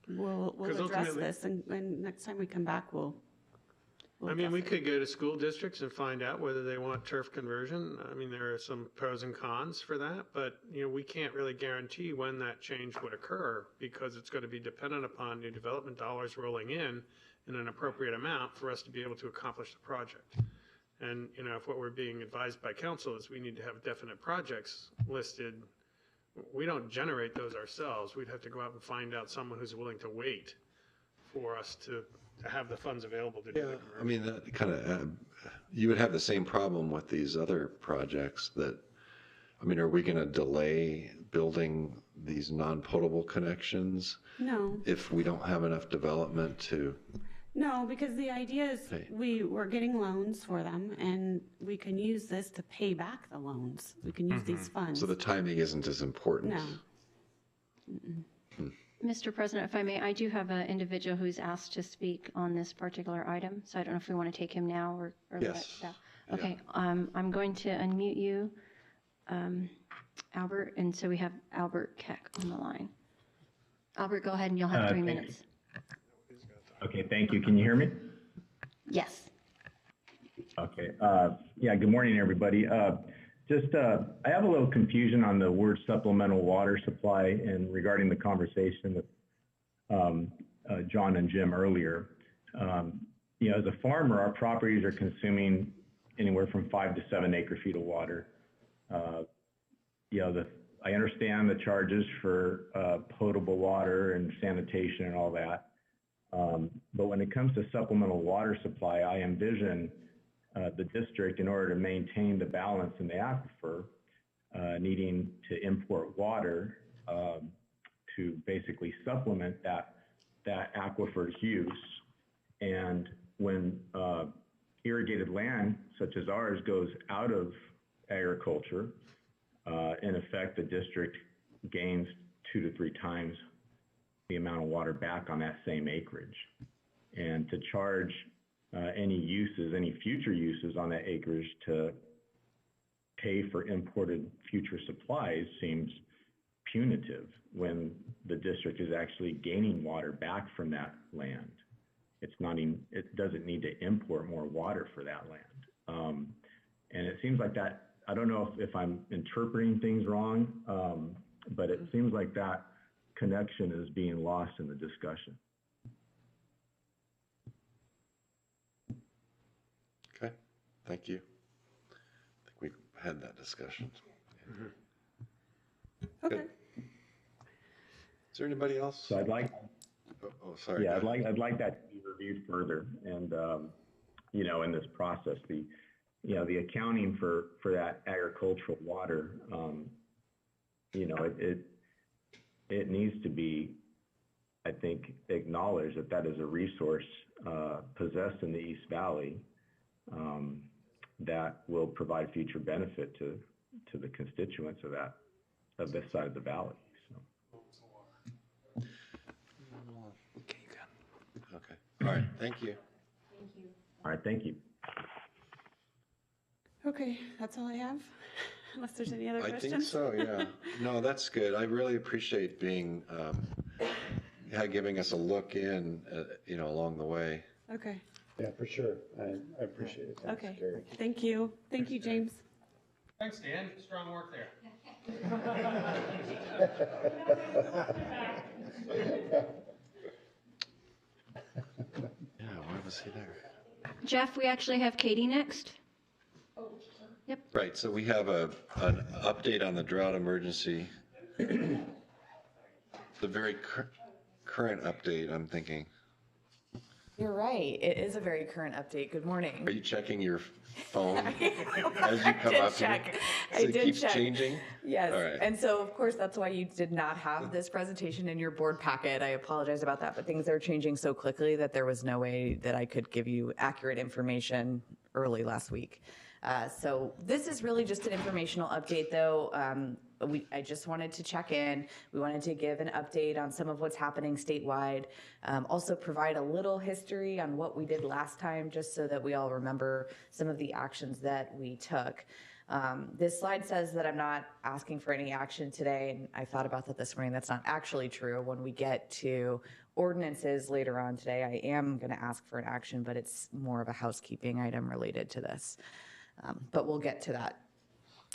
we'll 'Cause address ultimately- this and next time we come back, we'll I mean, we address it. could go to school districts and find out whether they want turf conversion. I mean, there are some pros and cons for that, but, you know, we can't really guarantee when that change would occur because it's going to be dependent upon new development dollars rolling in an appropriate amount for us to be able to accomplish the project. And, you know, if what we're being advised by council is we need to have definite projects listed, we don't generate those ourselves. We'd have to go out and find out someone who's willing to wait for us to have the funds available to do Yeah, it. I mean, that kind of, you would have the same problem with these other projects that, I mean, are we going to delay building these non-potable connections No, if we don't have enough development to, no, because the idea is Hey. we're getting loans for them and we can use this to pay back the loans. We can use these funds. so the timing isn't as important? No. Mr. President, if I may, I do have an individual who's asked to speak on this particular item, so I don't know if we want to take him now or Yes. Okay, I'm going to unmute you, Albert, and so we have Albert Keck on the line. Albert, go ahead and you'll have 3 minutes. Okay, thank you. Can you hear me? Yes. Okay. Yeah, good morning, everybody. I have a little confusion on the word supplemental water supply and regarding the conversation with John and Jim earlier. You know, as a farmer, our properties are consuming anywhere from 5 to 7 acre feet of water. You know, I understand the charges for potable water and sanitation and all that. But when it comes to supplemental water supply, I envision the district, in order to maintain the balance in the aquifer, needing to import water to basically supplement that aquifer's use. And when irrigated land, such as ours, goes out of agriculture, in effect, the district gains 2 to 3 times the amount of water back on that same acreage. And to charge any future uses on that acreage to pay for imported future supplies seems punitive when the district is actually gaining water back from that land. It doesn't need to import more water for that land. And it seems like that, I don't know if I'm interpreting things wrong, but it seems like that connection is being lost in the discussion. Okay, thank you. I think we've had that discussion. Okay. Good. Is there anybody else? So I'd like, Oh, sorry. yeah, go ahead. I'd like that to be reviewed further. And, you know, in this process, the accounting for that agricultural water, you know, it needs to be, I think, acknowledged that is a resource possessed in the East Valley that will provide future benefit to the constituents of this side of the valley. So. Okay, all right, thank you. All right, thank you. Okay, that's all I have, unless there's any other I questions? think so, yeah. No, that's good. I really appreciate being, giving us a look in, you know, along the way. Okay, Yeah, for sure. I appreciate it. Thanks, okay. Gary. Thank you. Thank you, James. Thanks, Dan. Strong work there. Yeah, why was he there? Jeff, we actually have Katie next. Right, so we have an update on the drought emergency. The very current update, I'm thinking. You're right. It is a very current update. Good morning. Are you checking your phone as you come did up check. here? I So it did keeps check. changing? Yes. All right. And so, of course, that's why you did not have this presentation in your board packet. I apologize about that, but things are changing so quickly that there was no way that I could give you accurate information early last week. So this is really just an informational update, though. I just wanted to check in. We wanted to give an update on some of what's happening statewide. Also provide a little history on what we did last time, just so that we all remember some of the actions that we took. This slide says that I'm not asking for any action today, and I thought about that this morning. That's not actually true. When we get to ordinances later on today, I am going to ask for an action, but it's more of a housekeeping item related to this. But we'll get to that.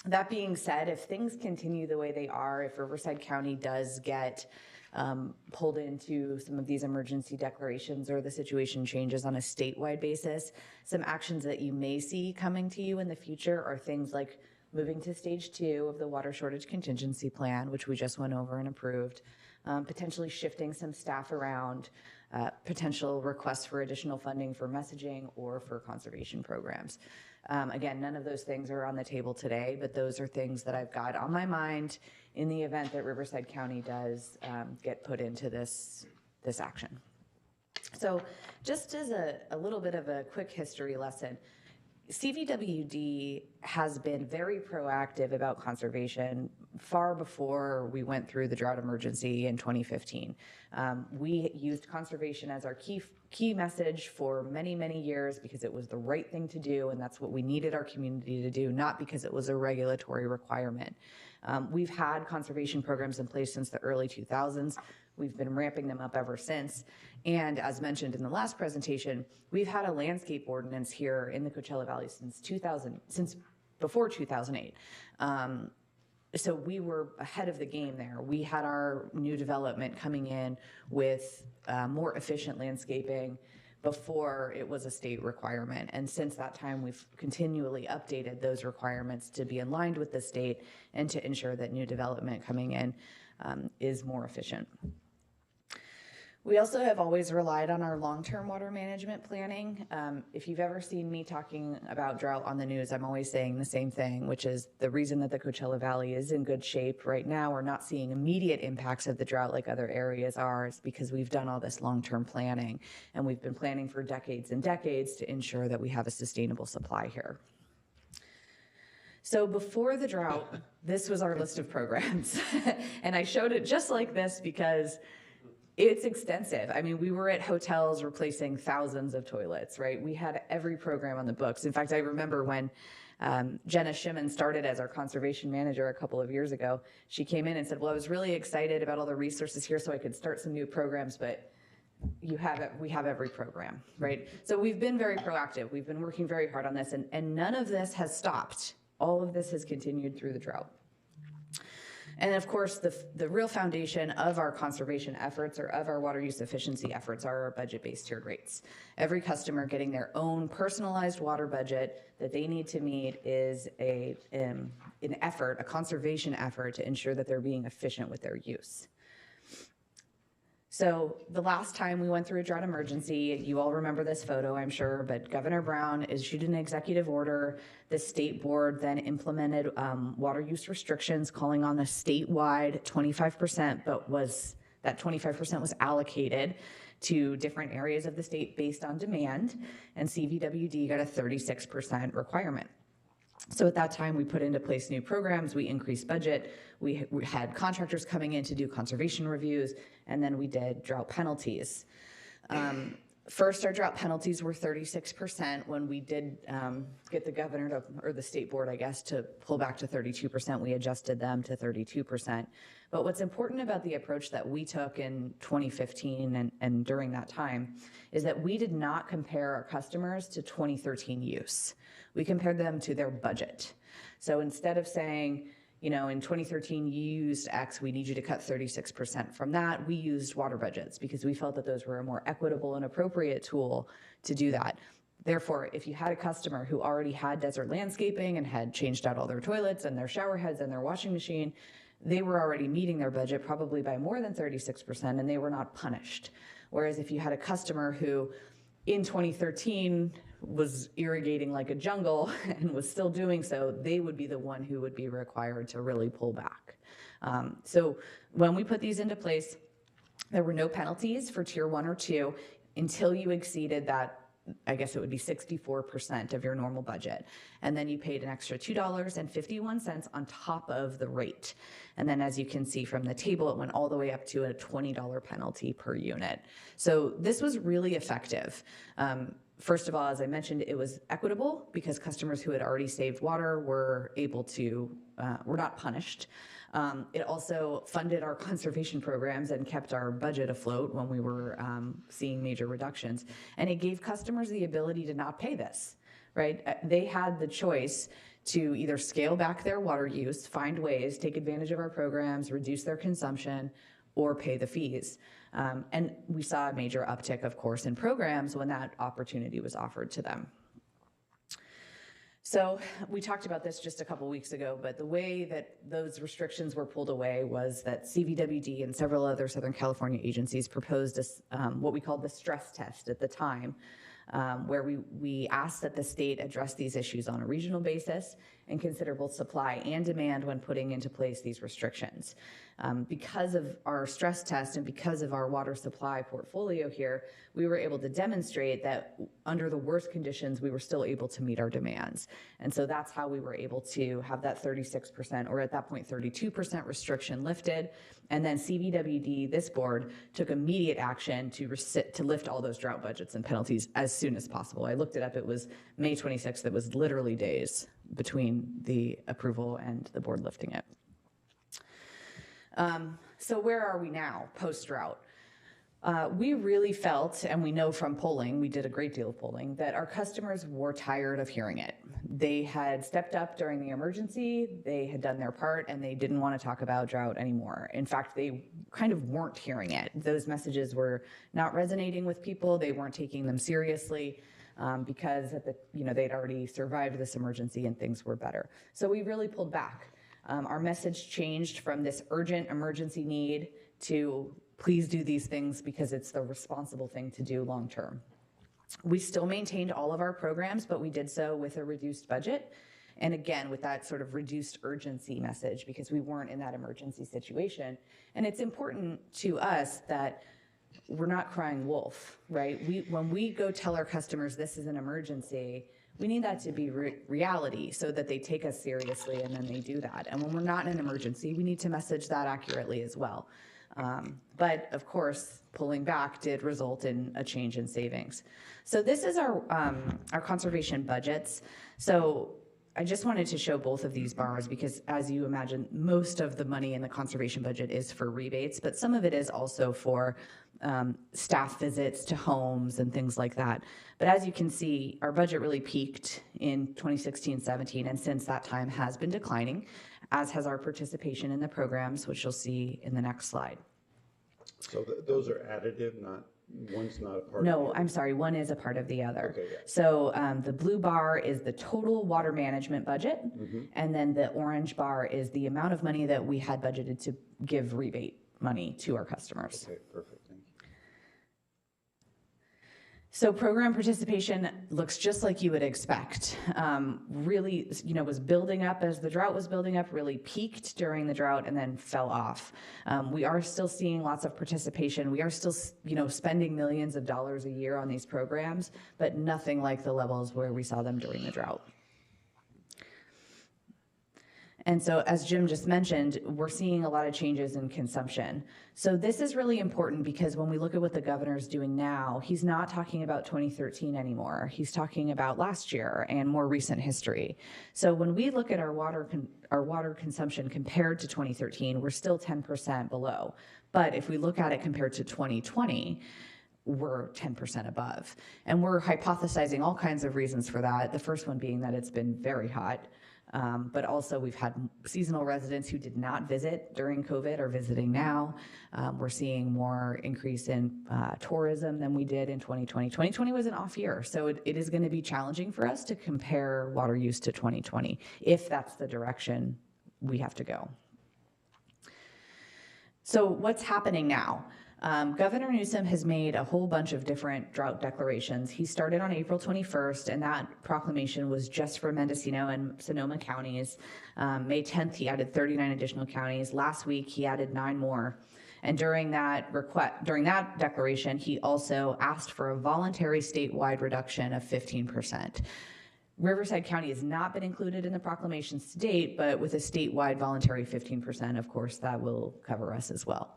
That being said, if things continue the way they are, if Riverside County does get pulled into some of these emergency declarations or the situation changes on a statewide basis, some actions that you may see coming to you in the future are things like moving to stage 2 of the water shortage contingency plan, which we just went over and approved, potentially shifting some staff around, potential requests for additional funding for messaging or for conservation programs. Again, none of those things are on the table today, but those are things that I've got on my mind in the event that Riverside County does get put into this action. So just as a little bit of a quick history lesson, CVWD has been very proactive about conservation far before we went through the drought emergency in 2015. We used conservation as our key message for many, many years because it was the right thing to do, and that's what we needed our community to do, not because it was a regulatory requirement. We've had conservation programs in place since the early 2000s. We've been ramping them up ever since. And as mentioned in the last presentation, we've had a landscape ordinance here in the Coachella Valley since before 2008. So we were ahead of the game there. We had our new development coming in with more efficient landscaping before it was a state requirement. And since that time, we've continually updated those requirements to be in line with the state and to ensure that new development coming in is more efficient. We also have always relied on our long-term water management planning. If you've ever seen me talking about drought on the news, I'm always saying the same thing, which is the reason that the Coachella Valley is in good shape right now. We're not seeing immediate impacts of the drought like other areas are, is because we've done all this long-term planning, and we've been planning for decades and decades to ensure that we have a sustainable supply here. So before the drought, this was our list of programs. And I showed it just like this because it's extensive. I mean, we were at hotels replacing thousands of toilets, right? We had every program on the books. In fact, I remember when Jenna Shimon started as our conservation manager a couple of years ago, she came in and said, well, I was really excited about all the resources here so I could start some new programs, but we have every program, right? So we've been very proactive. We've been working very hard on this, and none of this has stopped. All of this has continued through the drought. And of course, the real foundation of our conservation efforts or of our water use efficiency efforts are our budget-based tiered rates. Every customer getting their own personalized water budget that they need to meet is an effort, a conservation effort to ensure that they're being efficient with their use. So the last time we went through a drought emergency, you all remember this photo, I'm sure, but Governor Brown issued an executive order. The state board then implemented water use restrictions, calling on the statewide 25%, but that 25% was allocated to different areas of the state based on demand, and CVWD got a 36% requirement. So at that time, we put into place new programs, we increased budget, we had contractors coming in to do conservation reviews, and then we did drought penalties. First, our drought penalties were 36%. When we did get the governor or the state board, I guess, to pull back to 32%, we adjusted them to 32%. But what's important about the approach that we took in 2015 and during that time is that we did not compare our customers to 2013 use. We compared them to their budget. So instead of saying, you know, in 2013 you used X, we need you to cut 36% from that, we used water budgets because we felt that those were a more equitable and appropriate tool to do that. Therefore, if you had a customer who already had desert landscaping and had changed out all their toilets and their shower heads and their washing machine, they were already meeting their budget probably by more than 36%, and they were not punished. Whereas if you had a customer who in 2013 was irrigating like a jungle and was still doing so, they would be the one who would be required to really pull back. So when we put these into place, there were no penalties for tier 1 or 2 until you exceeded that I guess it would be 64% of your normal budget. And then you paid an extra $2.51 on top of the rate. And then as you can see from the table, it went all the way up to a $20 penalty per unit. So this was really effective. First of all, as I mentioned, it was equitable because customers who had already saved water were able to, were not punished. It also funded our conservation programs and kept our budget afloat when we were seeing major reductions. And it gave customers the ability to not pay this, right? They had the choice to either scale back their water use, find ways, take advantage of our programs, reduce their consumption, or pay the fees. And we saw a major uptick, of course, in programs when that opportunity was offered to them. So we talked about this just a couple weeks ago, but the way that those restrictions were pulled away was that CVWD and several other Southern California agencies proposed what we called the stress test at the time, where we asked that the state address these issues on a regional basis and consider both supply and demand when putting into place these restrictions. Because of our stress test and because of our water supply portfolio here, we were able to demonstrate that under the worst conditions, we were still able to meet our demands. And so that's how we were able to have that 36%, or at that point, 32% restriction lifted. And then CVWD, this board, took immediate action to lift all those drought budgets and penalties as soon as possible. I looked it up, it was May 26th, it was literally days between the approval and the board lifting it. So where are we now, post-drought? We really felt, and we know from polling, we did a great deal of polling, that our customers were tired of hearing it. They had stepped up during the emergency, they had done their part, and they didn't want to talk about drought anymore. In fact, they kind of weren't hearing it. Those messages were not resonating with people, they weren't taking them seriously. Because they'd already survived this emergency and things were better. So we really pulled back. Our message changed from this urgent emergency need to please do these things because it's the responsible thing to do long term. We still maintained all of our programs, but we did so with a reduced budget. And again, with that sort of reduced urgency message because we weren't in that emergency situation. And it's important to us that we're not crying wolf, right? When we go tell our customers this is an emergency, we need that to be reality so that they take us seriously and then they do that. And when we're not in an emergency, we need to message that accurately as well. But of course, pulling back did result in a change in savings. So this is our conservation budgets. So I just wanted to show both of these bars because, as you imagine, most of the money in the conservation budget is for rebates, but some of it is also for staff visits to homes and things like that. But as you can see, our budget really peaked in 2016-17, and since that time has been declining, as has our participation in the programs, which you'll see in the next slide. So those are additive, one's not a part of No, I'm sorry, one is a part of the other. Okay, yeah. So the blue bar is the total water management budget, and then the orange bar is the amount of money that we had budgeted to give rebate money to our customers. Okay, perfect, thank you. So program participation looks just like you would expect. Really, was building up as the drought was building up, really peaked during the drought and then fell off. We are still seeing lots of participation. We are still, spending millions of dollars a year on these programs, but nothing like the levels where we saw them during the drought. And so, as Jim just mentioned, we're seeing a lot of changes in consumption. So this is really important because when we look at what the governor's doing now, he's not talking about 2013 anymore. He's talking about last year and more recent history. So when we look at our water consumption compared to 2013, we're still 10% below. But if we look at it compared to 2020, we're 10% above. And we're hypothesizing all kinds of reasons for that. The first one being that it's been very hot. But also we've had seasonal residents who did not visit during COVID are visiting now. We're seeing more increase in tourism than we did in 2020. 2020 was an off year, so it is going to be challenging for us to compare water use to 2020 if that's the direction we have to go. So what's happening now? Governor Newsom has made a whole bunch of different drought declarations. He started on April 21st, and that proclamation was just for Mendocino and Sonoma counties. May 10th, he added 39 additional counties. Last week, he added 9 more. And during that declaration, he also asked for a voluntary statewide reduction of 15%. Riverside County has not been included in the proclamations to date, but with a statewide voluntary 15%, of course, that will cover us as well.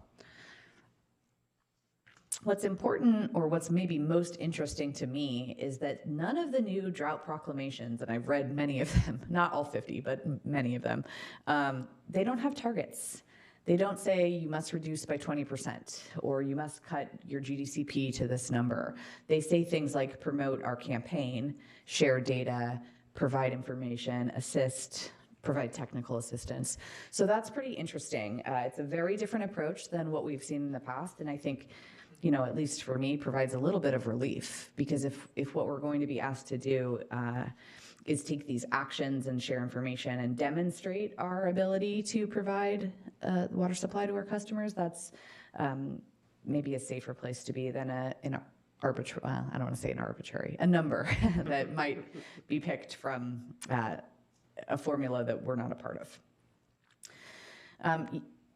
What's important, or what's maybe most interesting to me, is that none of the new drought proclamations, and I've read many of them, not all 50, but many of them, they don't have targets. They don't say you must reduce by 20% or you must cut your GDCP to this number. They say things like promote our campaign, share data, provide information, assist, provide technical assistance. So that's pretty interesting. It's a very different approach than what we've seen in the past, and I think, you know, at least for me, provides a little bit of relief, because if what we're going to be asked to do is take these actions and share information and demonstrate our ability to provide water supply to our customers, that's maybe a safer place to be than I don't want to say an arbitrary, a number that might be picked from a formula that we're not a part of.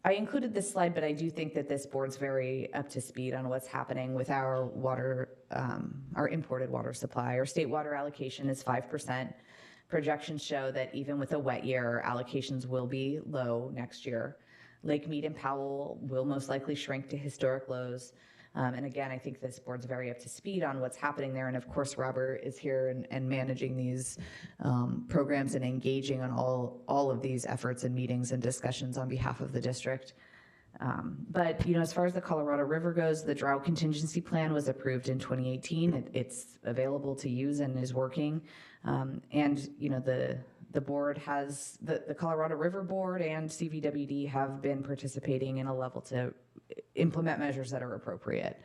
I included this slide, but I do think that this board's very up to speed on what's happening with our water, our imported water supply. Our state water allocation is 5%. Projections show that even with a wet year, allocations will be low next year. Lake Mead and Powell will most likely shrink to historic lows. And again, I think this board's very up to speed on what's happening there. And of course, Robert is here and managing these programs and engaging on all of these efforts and meetings and discussions on behalf of the district. But, you know, as far as the Colorado River goes, the drought contingency plan was approved in 2018. It's available to use and is working. And, you know, the board has, the Colorado River Board and CVWD have been participating in a level to implement measures that are appropriate.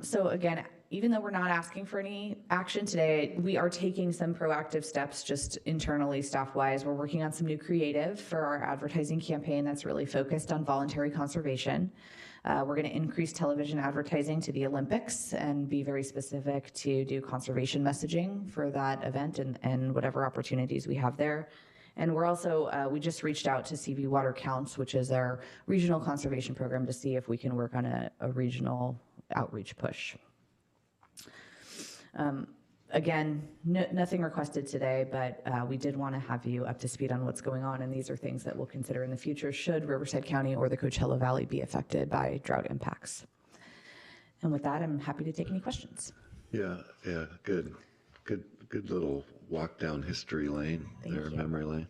So again, even though we're not asking for any action today, we are taking some proactive steps just internally, staff-wise. We're working on some new creative for our advertising campaign that's really focused on voluntary conservation. We're going to increase television advertising to the Olympics and be very specific to do conservation messaging for that event and whatever opportunities we have there. And we're also, we just reached out to CV Water Counts, which is our regional conservation program, to see if we can work on a regional outreach push. Again, nothing requested today, but we did want to have you up to speed on what's going on, and these are things that we'll consider in the future should Riverside County or the Coachella Valley be affected by drought impacts. And with that, I'm happy to take any questions. Yeah, good little walk down history lane there, memory lane.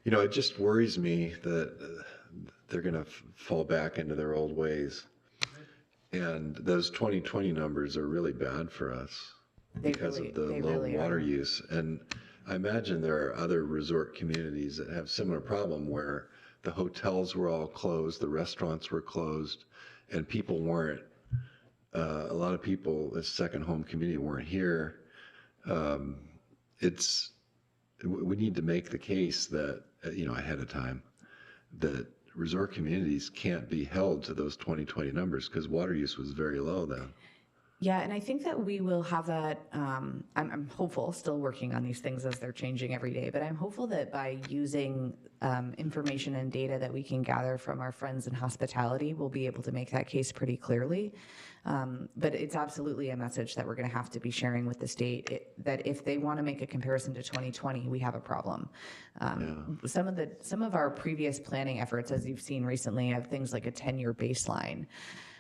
You know, it just worries me that they're going to fall back into their old ways. And those 2020 numbers are really bad for us because of the low water use. And I imagine there are other resort communities that have similar problem where the hotels were all closed, the restaurants were closed, and people weren't, a lot of people, the second home community, weren't here. We need to make the case that, you know, ahead of time, that resort communities can't be held to those 2020 numbers because water use was very low then. Yeah, and I think that we will have that, I'm hopeful, still working on these things as they're changing every day, but I'm hopeful that by using information and data that we can gather from our friends in hospitality, we'll be able to make that case pretty clearly. But it's absolutely a message that we're going to have to be sharing with the state, that if they want to make a comparison to 2020, we have a problem. Some of our previous planning efforts, as you've seen recently, have things like a 10-year baseline.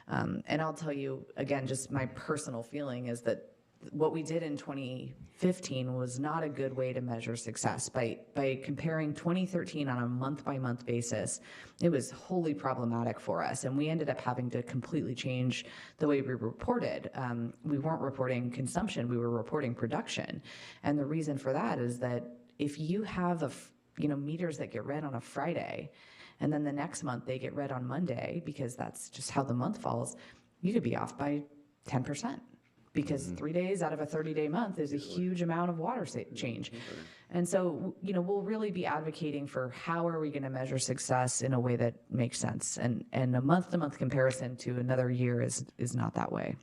And I'll tell you, again, just my personal feeling is that what we did in 2015 was not a good way to measure success. By comparing 2013 on a month-by-month basis, it was wholly problematic for us, and we ended up having to completely change the way we reported. We weren't reporting consumption, we were reporting production. And the reason for that is that if you have meters that get read on a Friday, and then the next month they get read on Monday, because that's just how the month falls, you could be off by 10%. Because 3 days out of a 30-day month is a huge amount of water change. And so, you know, we'll really be advocating for how are we going to measure success in a way that makes sense. And a month-to-month comparison to another year is not that way.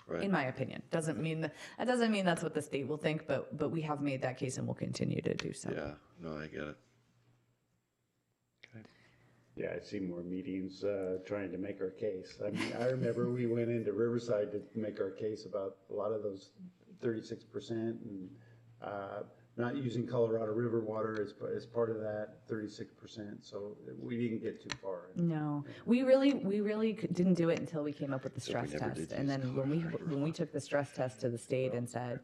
Right. In my opinion. That doesn't mean that's what the state will think, but we have made that case and we'll continue to do so. Yeah, no, I get it. Okay. Yeah, I see more meetings trying to make our case. I mean, I remember we went into Riverside to make our case about a lot of those 36% and not using Colorado River water as part of that 36%. So we didn't get too far. No, we really didn't do it until we came up with the stress test. And then when we took the stress test to the state and said,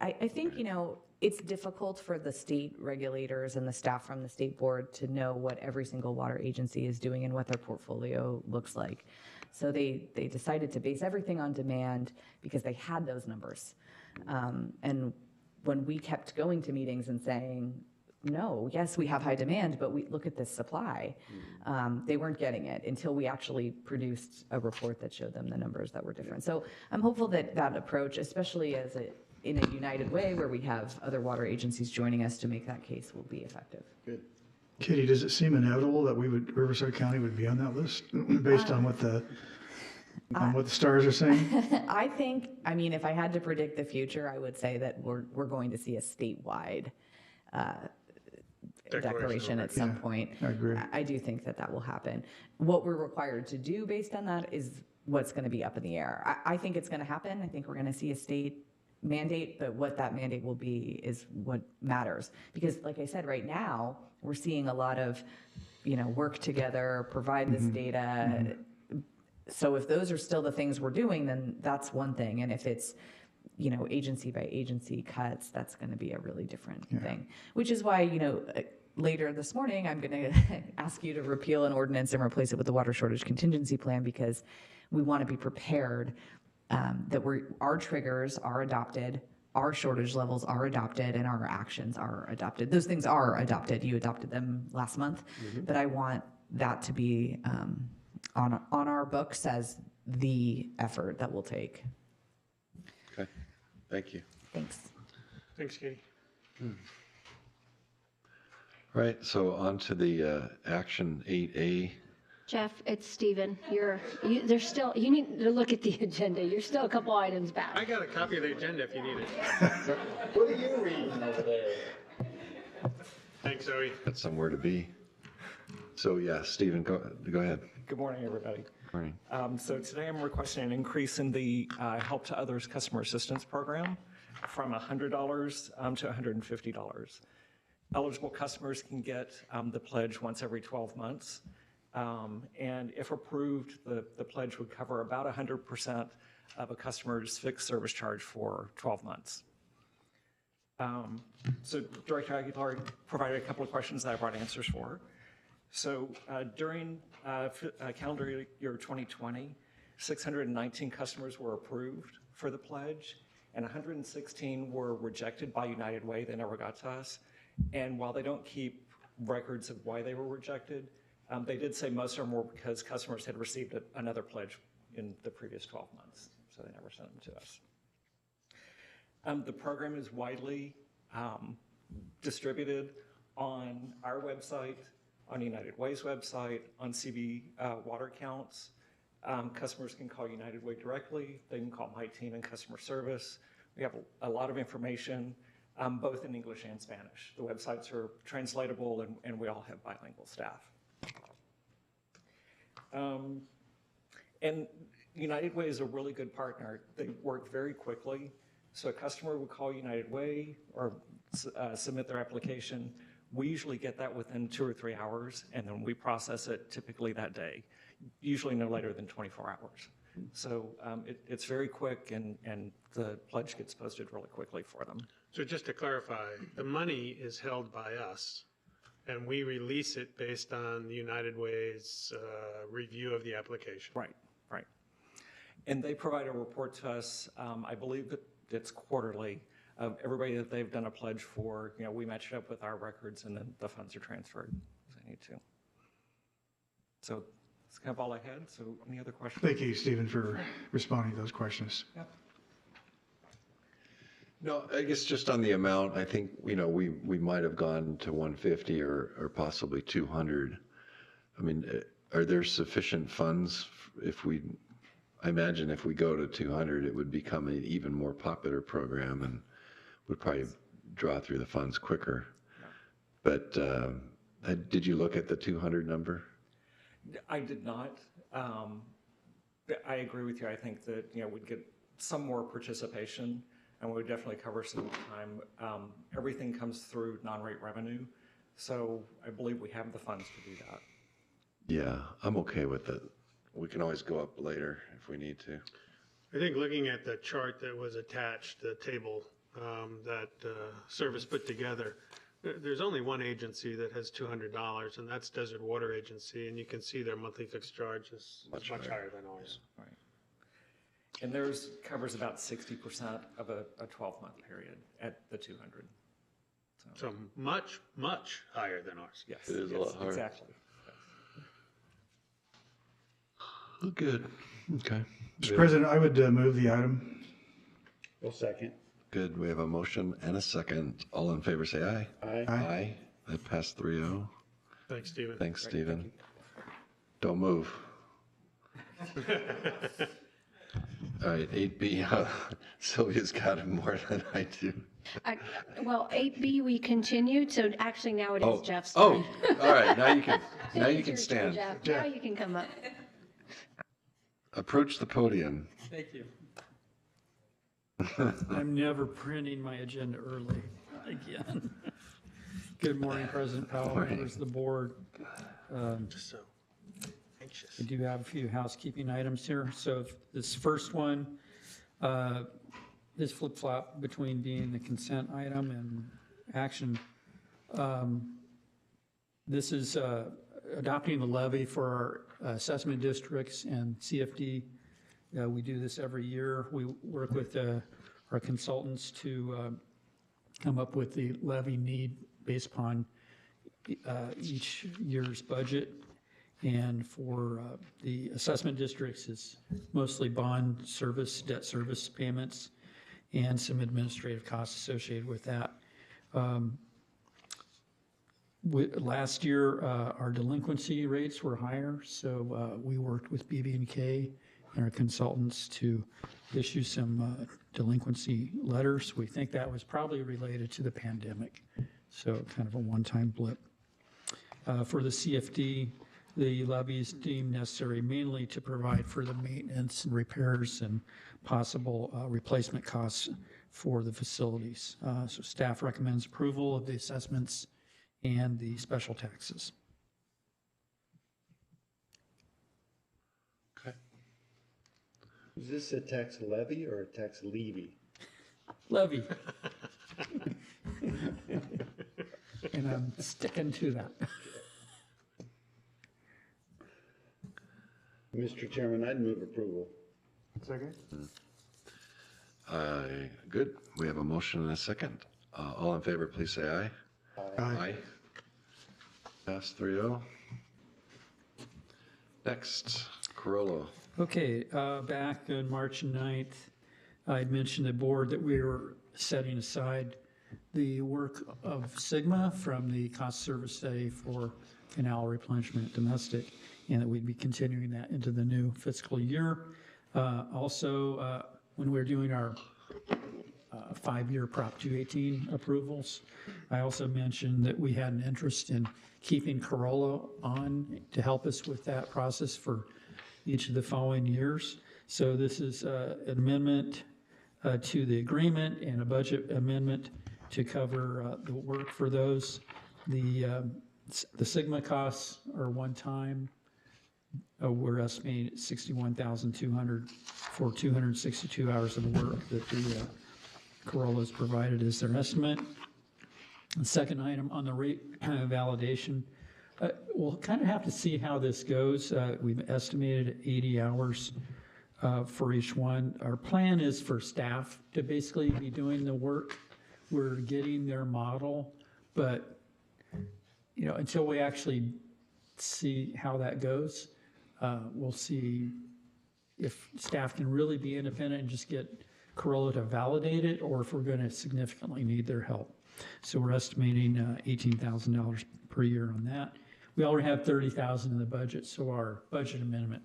I think, you know, it's difficult for the state regulators and the staff from the state board to know what every single water agency is doing and what their portfolio looks like. So they decided to base everything on demand because they had those numbers. And when we kept going to meetings and saying, no, yes, we have high demand, but we look at this supply, they weren't getting it until we actually produced a report that showed them the numbers that were different. So I'm hopeful that that approach, especially in a united way where we have other water agencies joining us to make that case, will be effective. Good. Katie, does it seem inevitable that Riverside County would be on that list based on what the stars are saying? I think, I mean, if I had to predict the future, I would say that we're going to see a statewide declaration at some point. I agree. I do think that will happen. What we're required to do based on that is what's going to be up in the air. I think it's going to happen. I think we're going to see a state mandate, but what that mandate will be is what matters. Because like I said, right now, we're seeing a lot of, you know, work together, provide this data. So if those are still the things we're doing, then that's one thing. And if it's, you know, agency by agency cuts, that's going to be a really different thing. Which is why, you know, later this morning, I'm going to ask you to repeal an ordinance and replace it with the water shortage contingency plan, because we want to be prepared that our triggers are adopted, our shortage levels are adopted, and our actions are adopted. Those things are adopted. You adopted them last month, but I want that to be on our books as the effort that we'll take. Okay, thank you. Thanks. Thanks, Katie. All right, so on to the action 8A. Jeff, it's Stephen. You need to look at the agenda. You're still a couple items back. I got a copy of the agenda if you need it. What are you reading over there? Thanks, Zoe. Got somewhere to be. So yeah, Stephen, go ahead. Good morning, everybody. Morning. So today I'm requesting an increase in the Help to Others Customer Assistance Program from $100 to $150. Eligible customers can get the pledge once every 12 months. And if approved, the pledge would cover about 100% of a customer's fixed service charge for 12 months. So Director Aguilar provided a couple of questions that I brought answers for. So during calendar year 2020, 619 customers were approved for the pledge, and 116 were rejected by United Way. They never got to us. And while they don't keep records of why they were rejected, they did say most of them were because customers had received another pledge in the previous 12 months, so they never sent them to us. The program is widely distributed on our website, on United Way's website, on CV water accounts. Customers can call United Way directly. They can call my team in customer service. We have a lot of information, both in English and Spanish. The websites are translatable, and we all have bilingual staff. And United Way is a really good partner. They work very quickly. So a customer would call United Way or submit their application. We usually get that within 2 or 3 hours, and then we process it typically that day, usually no later than 24 hours. So it's very quick, and the pledge gets posted really quickly for them. So just to clarify, the money is held by us, and we release it based on United Way's review of the application. Right, right. And they provide a report to us, I believe that it's quarterly, of everybody that they've done a pledge for. You know, we match it up with our records, and then the funds are transferred as they need to. So that's kind of all I had. So any other questions? Thank you, Stephen, for responding to those questions. Yep. No, I guess just on the amount, I think, you know, we might have gone to 150 or possibly 200. I mean, are there sufficient funds I imagine if we go to 200, it would become an even more popular program and would probably draw through the funds quicker. But did you look at the 200 number? I did not. But I agree with you. I think that, we'd get some more participation and we would definitely cover some time. Everything comes through non-rate revenue. So I believe we have the funds to do that. Yeah, I'm okay with it. We can always go up later if we need to. I think looking at the chart that was attached, the table that Service put together, there's only one agency that has $200, and that's Desert Water Agency, and you can see their monthly fixed charge is much higher than ours. Right. And theirs covers about 60% of a 12-month period at the 200. So much, much higher than ours. Yes. It is a lot higher. Exactly. Oh, good. Okay. Mr. President, I would move the item. Well, second. Good. We have a motion and a second. All in favor, say aye. Aye. Aye. That passed 3-0. Thanks, Stephen. Thanks, Stephen. Don't move. All right, 8B. Sylvia's got it more than I do. Well, 8B, we continued, so actually now it is Jeff's Oh, turn. all right. Now you can. Now you It's can your turn, stand. Jeff. Now you can come up. Approach the podium. Thank you. I'm never printing my agenda early again. Good morning, President Powell, members of the board. Just so anxious. I do have a few housekeeping items here. So this first one, this flip-flop between being the consent item and action. This is adopting the levy for our assessment districts and CFD. We do this every year. We work with our consultants to come up with the levy need based upon each year's budget. And for the assessment districts, it's mostly bond service, debt service payments, and some administrative costs associated with that. Last year, our delinquency rates were higher, so we worked with BB&K and our consultants to issue some delinquency letters. We think that was probably related to the pandemic, so kind of a one-time blip. For the CFD, the levy is deemed necessary mainly to provide for the maintenance and repairs and possible replacement costs for the facilities. So staff recommends approval of the assessments and the special taxes. Okay. Is this a tax levy or a tax levy? Levy. And I'm sticking to that. Mr. Chairman, I'd move approval. Second? Good. We have a motion and a second. All in favor, please say aye. Aye. Pass 3-0. Next, Corolla. Okay, back on March 9th, I mentioned the board that we were setting aside the work of Sigma from the cost service study for canal replenishment domestic, and that we'd be continuing that into the new fiscal year. Also, when we're doing our 5-year Prop 218 approvals, I also mentioned that we had an interest in keeping Corolla on to help us with that process for each of the following years. So this is an amendment to the agreement and a budget amendment to cover the work for those. The Sigma costs are one time. We're estimating at $61,200 for 262 hours of work that the Corolla's provided as their estimate. The second item on the rate validation, we'll kind of have to see how this goes. We've estimated 80 hours for each one. Our plan is for staff to basically be doing the work. We're getting their model, but until we actually see how that goes, we'll see if staff can really be independent and just get Corolla to validate it, or if we're going to significantly need their help. So we're estimating $18,000 per year on that. We already have $30,000 in the budget, so our budget amendment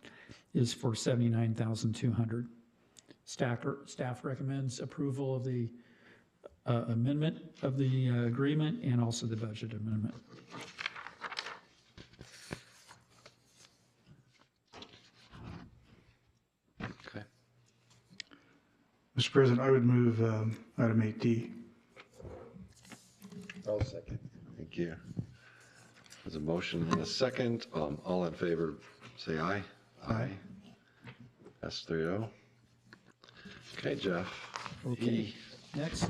is for $79,200. Staff recommends approval of the amendment of the agreement and also the budget amendment. Mr. President, I would move item 8D. I'll second. Thank you. There's a motion and a second. All in favor, say aye. Aye. That's 3-0. Okay, Jeff. Okay. Next,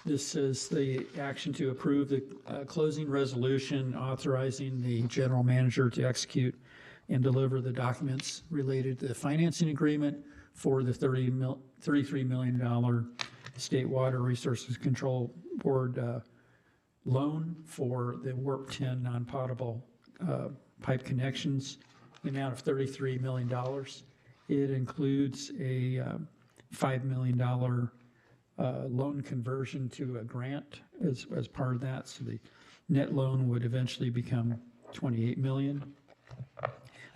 this is the action to approve the closing resolution authorizing the general manager to execute and deliver the documents related to the financing agreement for the $33 million State Water Resources Control Board loan for the Warp 10 non-potable pipe connections, the amount of $33 million. It includes a $5 million loan conversion to a grant as part of that. So the net loan would eventually become $28 million.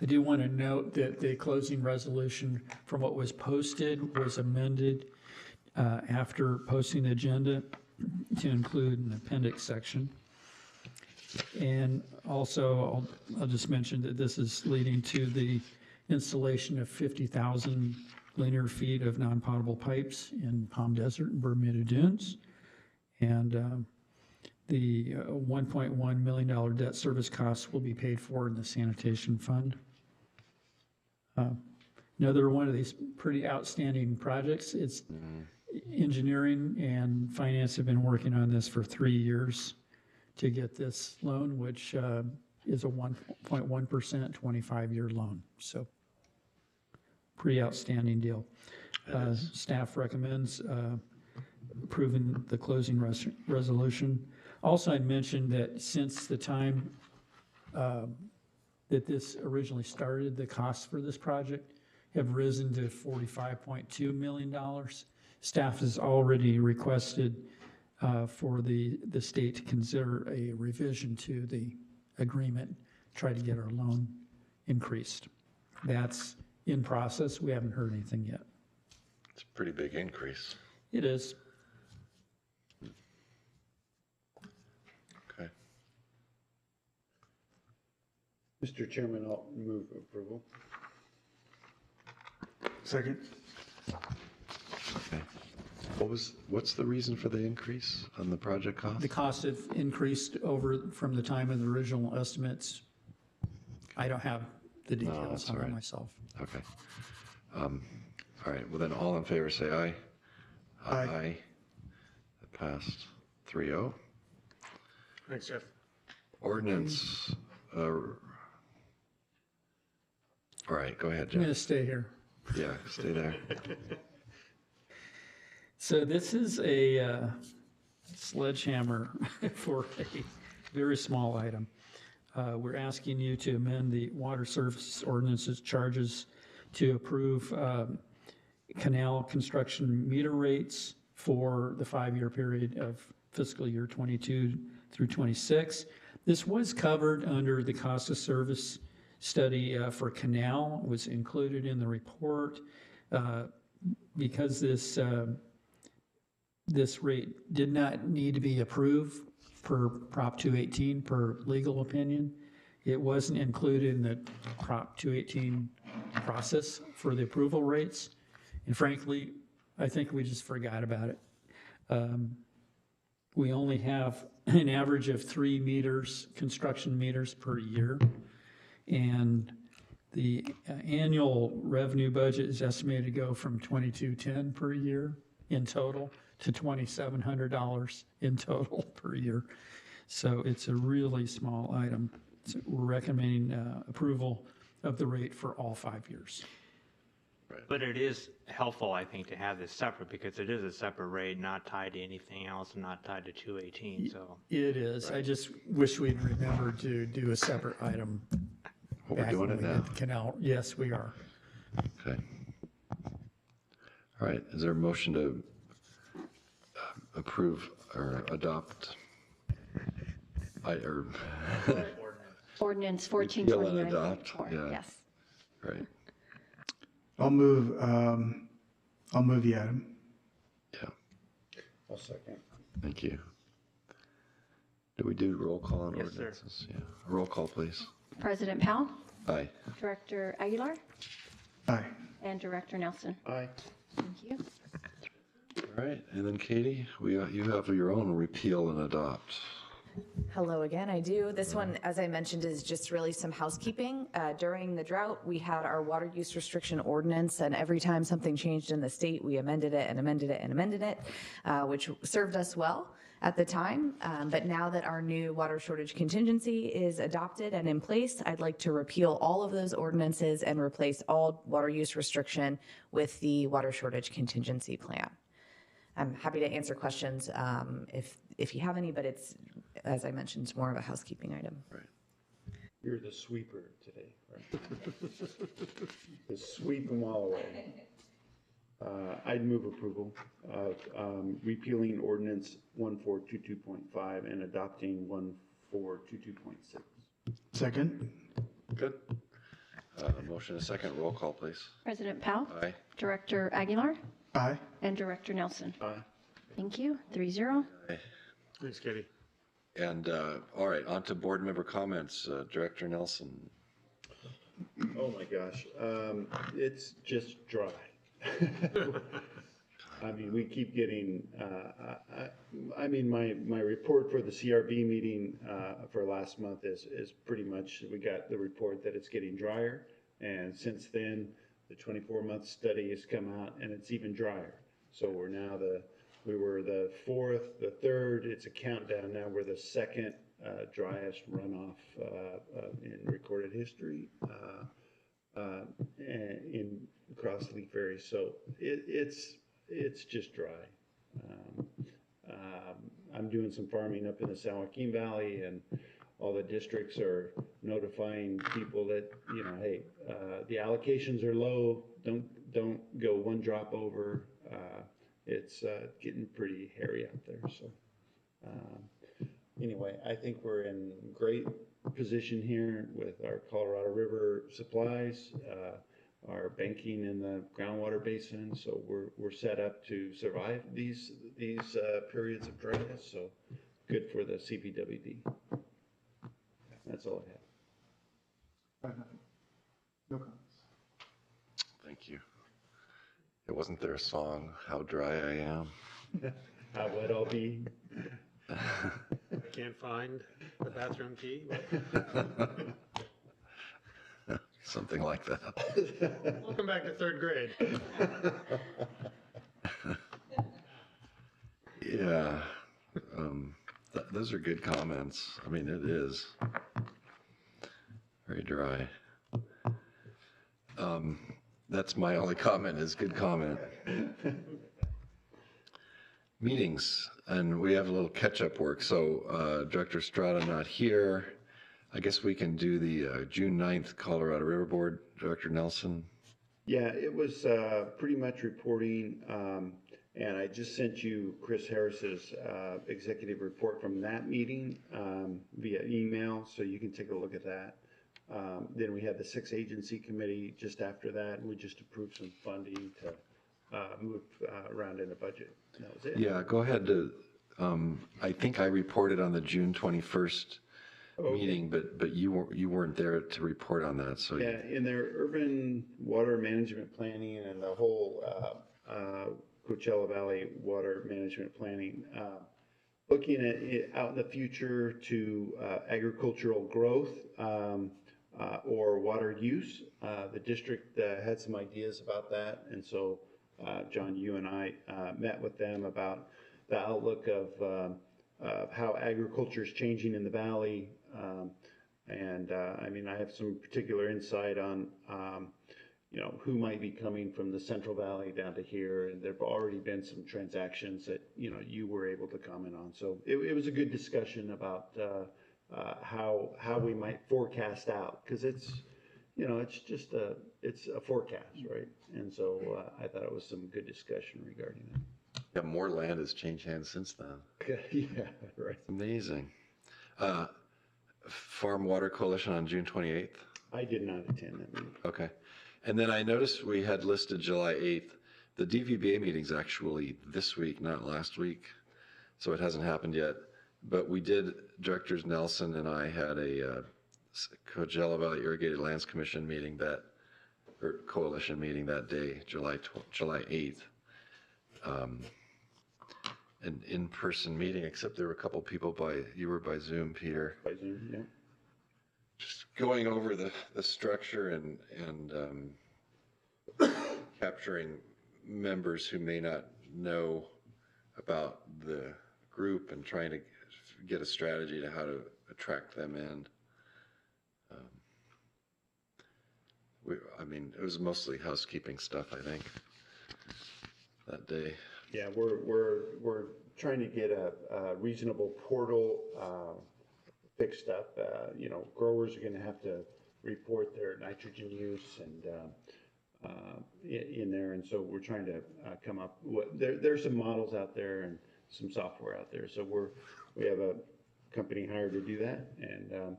I do want to note that the closing resolution from what was posted was amended after posting the agenda to include an appendix section. And also, I'll just mention that this is leading to the installation of 50,000 linear feet of non-potable pipes in Palm Desert and Bermuda Dunes. And the $1.1 million debt service costs will be paid for in the sanitation fund. Another one of these pretty outstanding projects. It's engineering and finance have been working on this for 3 years to get this loan, which is a 1.1% 25-year loan. So pretty outstanding deal. Staff recommends approving the closing resolution. Also, I mentioned that since the time that this originally started, the costs for this project have risen to $45.2 million. Staff has already requested for the state to consider a revision to the agreement, try to get our loan increased. That's in process. We haven't heard anything yet. It's a pretty big increase. It is. Okay. Mr. Chairman, I'll move approval. Second. Okay. What's the reason for the increase on the project cost? The costs have increased over from the time of the original estimates. I don't have the details that's on all it right. myself. Okay. All right, well then, all in favor, say aye. Aye. That passed 3-0. Thanks, Jeff. Ordinance, all right, go ahead, I'm going to Jeff. stay here. Yeah, stay there. So this is a sledgehammer for a very small item. We're asking you to amend the water service ordinances charges to approve canal construction meter rates for the 5-year period of fiscal year 22 through 26. This was covered under the cost of service study for canal. It was included in the report. Because this rate did not need to be approved per Prop 218 per legal opinion. It wasn't included in the Prop 218 process for the approval rates. And frankly, I think we just forgot about it. We only have an average of 3 meters, construction meters per year. And the annual revenue budget is estimated to go from $2,210 per year in total to $2,700 in total per year. So it's a really small item. So we're recommending approval of the rate for all 5 years. But it is helpful, I think, to have this separate because it is a separate rate, not tied to anything else and not tied to 218, so. It is. I just wish we'd remembered to do a separate item. Well, we're back doing when it we now. did the Canal. Yes, we are. Okay. All right, is there a motion to approve or adopt? Ordinance Repeal and 1429. adopt, yeah. Yes. Right, I'll move the item. yeah, I'll second. thank you. Do we do roll call on Yes, sir. ordinances? Yeah, roll call, please. President Powell, Aye. Director Aguilar, Aye. and Director Nelson. Aye. Thank you. All right, and then Katie, you have your own repeal and adopt. Hello again, I do. This one, as I mentioned, is just really some housekeeping. During the drought, we had our water use restriction ordinance, and every time something changed in the state, we amended it and amended it and amended it, which served us well at the time. But now that our new water shortage contingency is adopted and in place, I'd like to repeal all of those ordinances and replace all water use restriction with the water shortage contingency plan. I'm happy to answer questions if you have any, but it's, as I mentioned, it's more of a housekeeping item. Right. You're the sweeper today, right? Just sweep them all away. I'd move approval of repealing ordinance 1422.5 and adopting 1422.6. Second? Good. Motion and second. Roll call, please. President Powell. Aye. Director Aguilar. Aye. And Director Nelson. Aye. Thank you. 3-0. Aye. Thanks, Katie. And, all right, on to board member comments. Director Nelson. Oh my gosh, it's just dry. I mean, we keep getting, I mean, my report for the CRB meeting for last month is pretty much, we got the report that it's getting drier. And since then, the 24-month study has come out and it's even drier. So we're now we were the fourth, the third, it's a countdown. Now we're the second driest runoff in recorded history in across Leaf Area. So it's just dry. I'm doing some farming up in the San Joaquin Valley, and all the districts are notifying people that, you know, hey, the allocations are low. Don't go one drop over. It's getting pretty hairy out there. So anyway, I think we're in great position here with our Colorado River supplies, our banking in the groundwater basin. So we're set up to survive these periods of dryness. So good for the CPWD. That's all I have. No comments. Thank you. It wasn't there a song, How Dry I Am? How wet I'll be. I can't find the bathroom key. Something like that. Welcome back to third grade. Yeah. Those are good comments. I mean, it is very dry. That's my only comment, is good comment. Meetings, and we have a little catch-up work. So Director Strada not here. I guess we can do the June 9th Colorado River Board. Director Nelson. Yeah, it was pretty much reporting, and I just sent you Chris Harris's executive report from that meeting via email, so you can take a look at that. Then we had the 6-agency committee just after that, and we just approved some funding to move around in the budget. That was it. Yeah, go ahead. I think I reported on the June 21st meeting, but you weren't there to report on that. So yeah, in their urban water management planning and the whole Coachella Valley water management planning, looking at it out in the future to agricultural growth or water use. The district had some ideas about that, and so John, you and I met with them about the outlook of how agriculture is changing in the valley. I mean, I have some particular insight on, you know, who might be coming from the Central Valley down to here, and there've already been some transactions that, you know, you were able to comment on. So it was a good discussion about how we might forecast out, because it's, you know, it's just it's a forecast, right? And so I thought it was some good discussion regarding that. yeah, more land has changed hands since then. Yeah, right. Amazing. Farm Water Coalition on June 28th. I did not attend that meeting. Okay. And then I noticed we had listed July 8th. The DVBA meeting's actually this week, not last week. So it hasn't happened yet. But we did, Directors Nelson and I had a Coachella Valley Irrigated Lands Commission meeting or coalition meeting that day, July 8th. an in-person meeting, except there were a couple people you were by Zoom, Peter. By Zoom, yeah. Just going over the structure and capturing members who may not know about the group and trying to get a strategy to how to attract them in. It was mostly housekeeping stuff, I think, that day. Yeah, we're trying to get a reasonable portal fixed up. Growers are going to have to report their nitrogen use and in there, and so we're trying to come up. There's some models out there and some software out there, so we have a company hired to do that, and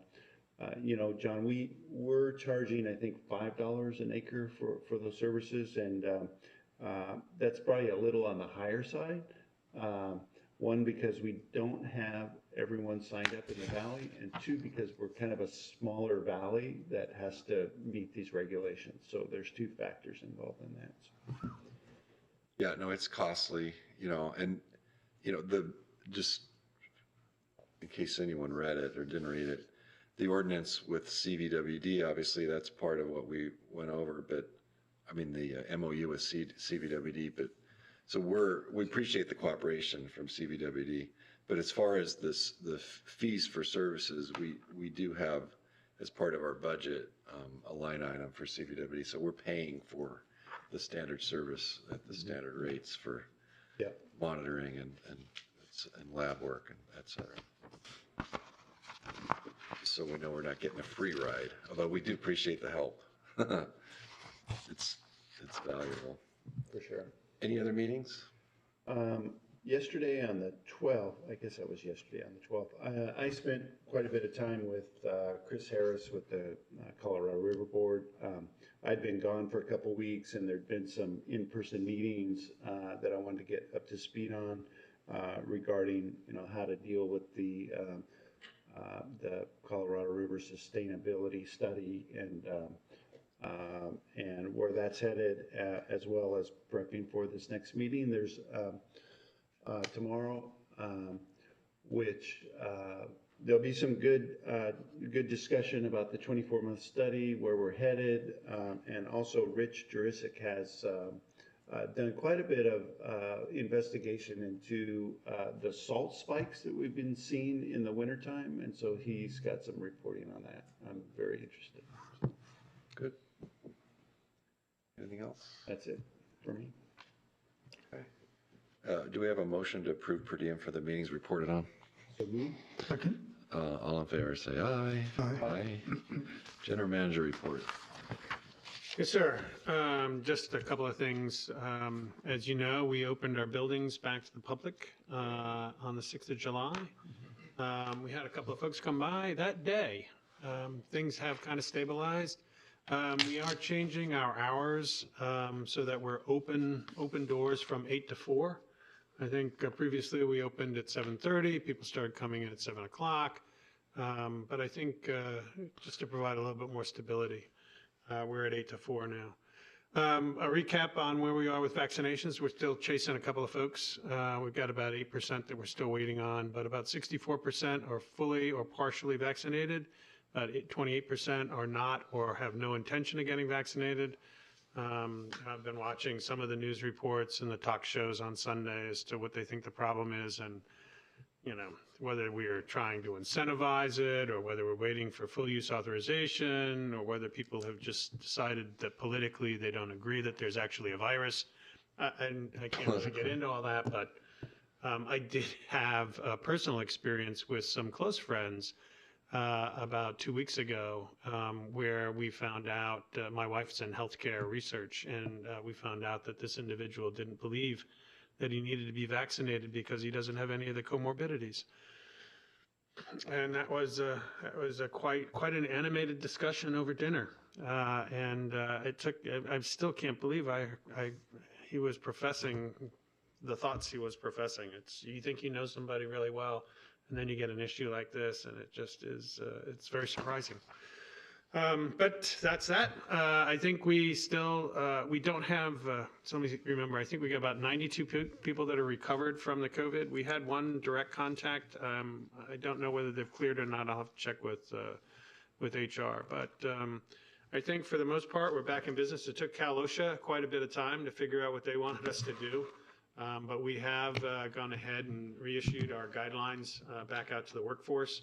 John, we're charging I think $5 an acre for those services, and that's probably a little on the higher side. One, because we don't have everyone signed up in the valley, and two, because we're kind of a smaller valley that has to meet these regulations. So there's two factors involved in that. So. Yeah, no, it's costly, just in case anyone read it or didn't read it, the ordinance with CVWD, obviously that's part of what we went over, but the MOU with CVWD, but so we appreciate the cooperation from CVWD, but as far as the fees for services, we do have as part of our budget a line item for CVWD, so we're paying for the standard service at the standard rates for monitoring and lab work and et cetera. So we know we're not getting a free ride, although we do appreciate the help. It's valuable. For sure. Any other meetings? Yesterday on the 12th, I guess that was yesterday on the 12th, I spent quite a bit of time with Chris Harris with the Colorado River Board. I'd been gone for a couple weeks, and there'd been some in-person meetings that I wanted to get up to speed on regarding how to deal with the Colorado River Sustainability Study and where that's headed, as well as prepping for this next meeting. There's tomorrow, which there'll be some good discussion about the 24-month study, where we're headed, and also Rich Jurisic has done quite a bit of investigation into the salt spikes that we've been seeing in the wintertime, and so he's got some reporting on that. I'm very interested. Good. Anything else? That's it for me. Okay. Do we have a motion to approve per diem for the meetings reported on? So moved. Second. All in favor, say aye. Aye. General manager report. Yes, sir. Just a couple of things. As you know, we opened our buildings back to the public on the 6th of July. We had a couple of folks come by that day. Things have kind of stabilized. We are changing our hours so that we're open doors from 8 to 4. I think previously we opened at 7:30. People started coming in at 7 o'clock. But I think just to provide a little bit more stability, we're at 8 to 4 now. A recap on where we are with vaccinations. We're still chasing a couple of folks. We've got about 8% that we're still waiting on, but about 64% are fully or partially vaccinated. About 28% are not or have no intention of getting vaccinated. I've been watching some of the news reports and the talk shows on Sunday as to what they think the problem is, and whether we are trying to incentivize it, or whether we're waiting for full use authorization, or whether people have just decided that politically they don't agree that there's actually a virus. And I can't really get into all that, but I did have a personal experience with some close friends about 2 weeks ago, where we found out, my wife's in healthcare research, and we found out that this individual didn't believe that he needed to be vaccinated because he doesn't have any of the comorbidities. And that was quite an animated discussion over dinner. I still can't believe he was professing the thoughts he was professing. You think you know somebody really well, and then you get an issue like this, and it just is, it's very surprising. But that's that. I think we still, we don't have, so let me remember, I think we got about 92 people that are recovered from the COVID. We had one direct contact. I don't know whether they've cleared or not. I'll have to check with HR. But I think for the most part, we're back in business. It took Cal OSHA quite a bit of time to figure out what they wanted us to do. But we have gone ahead and reissued our guidelines back out to the workforce.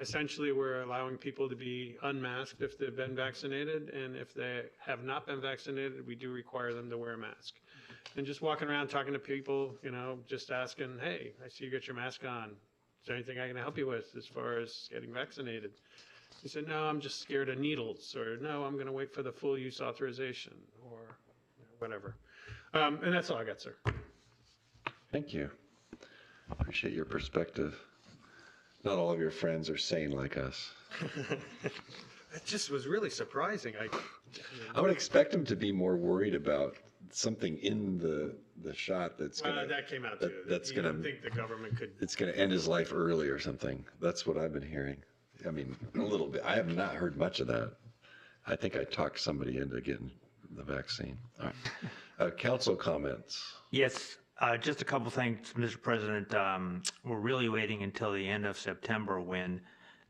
Essentially, we're allowing people to be unmasked if they've been vaccinated, and if they have not been vaccinated, we do require them to wear a mask. And just walking around talking to people, you know, just asking, hey, I see you got your mask on. Is there anything I can help you with as far as getting vaccinated? He said, no, I'm just scared of needles, or no, I'm going to wait for the full use authorization, or whatever. And that's all I got, sir. Thank you. Appreciate your perspective. Not all of your friends are sane like us. It just was really surprising. I would expect them to be more worried about something in the shot that's gonna. That came out too. That's You gonna. don't think the government could. It's gonna end his life early or something. That's what I've been hearing. I mean, a little bit. I have not heard much of that. I think I talked somebody into getting the vaccine. All right. Council comments. Yes, just a couple things, Mr. President. We're really waiting until the end of September when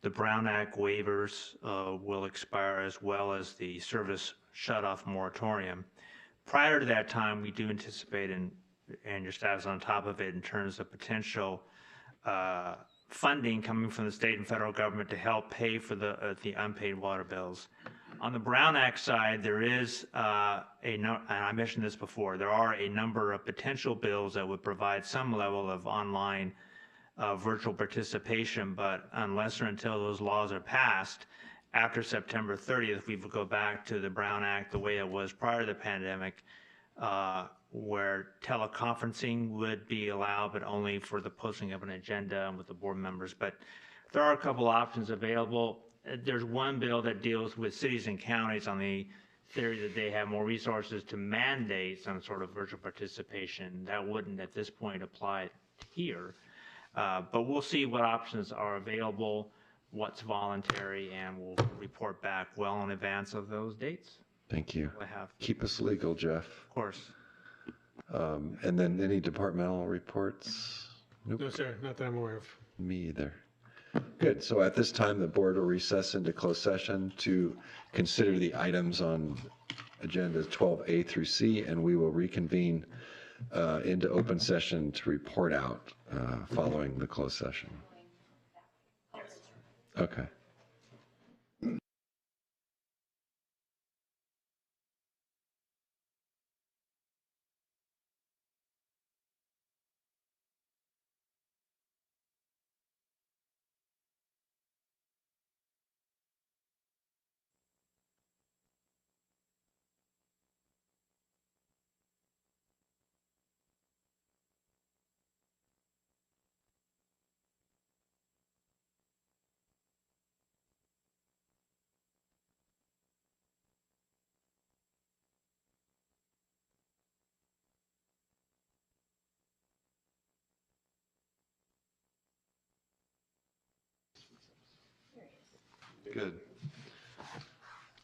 the Brown Act waivers will expire, as well as the service shutoff moratorium. Prior to that time, we do anticipate, and your staff's on top of it in terms of potential funding coming from the state and federal government to help pay for the unpaid water bills. On the Brown Act side, there is and I mentioned this before, there are a number of potential bills that would provide some level of online virtual participation, but unless or until those laws are passed, after September 30th, we would go back to the Brown Act the way it was prior to the pandemic, where teleconferencing would be allowed, but only for the posting of an agenda and with the board members. But there are a couple options available. There's one bill that deals with cities and counties on the theory that they have more resources to mandate some sort of virtual participation. That wouldn't at this point apply here. But we'll see what options are available, what's voluntary, and we'll report back well in advance of those dates. Thank you. I have. Keep us legal, Jeff. Of course. And then any departmental reports? Nope. No, sir, not that I'm aware of. Me either. Good. So at this time, the board will recess into closed session to consider the items on agendas 12A through C, and we will reconvene into open session to report out following the closed session. Okay. Good.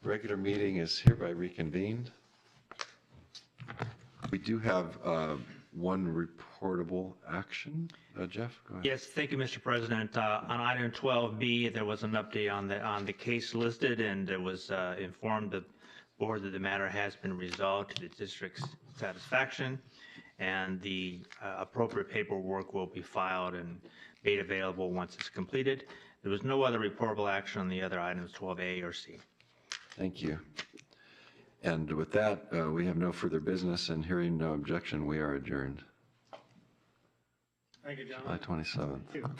Regular meeting is hereby reconvened. We do have one reportable action. Jeff, go ahead. Yes, thank you, Mr. President. On item 12B, there was an update on the case listed, and it was informed the board that the matter has been resolved to the district's satisfaction, and the appropriate paperwork will be filed and made available once it's completed. There was no other reportable action on the other items, 12A or C. Thank you. And with that, we have no further business, and hearing no objection, we are adjourned. Thank you, John. July 27th.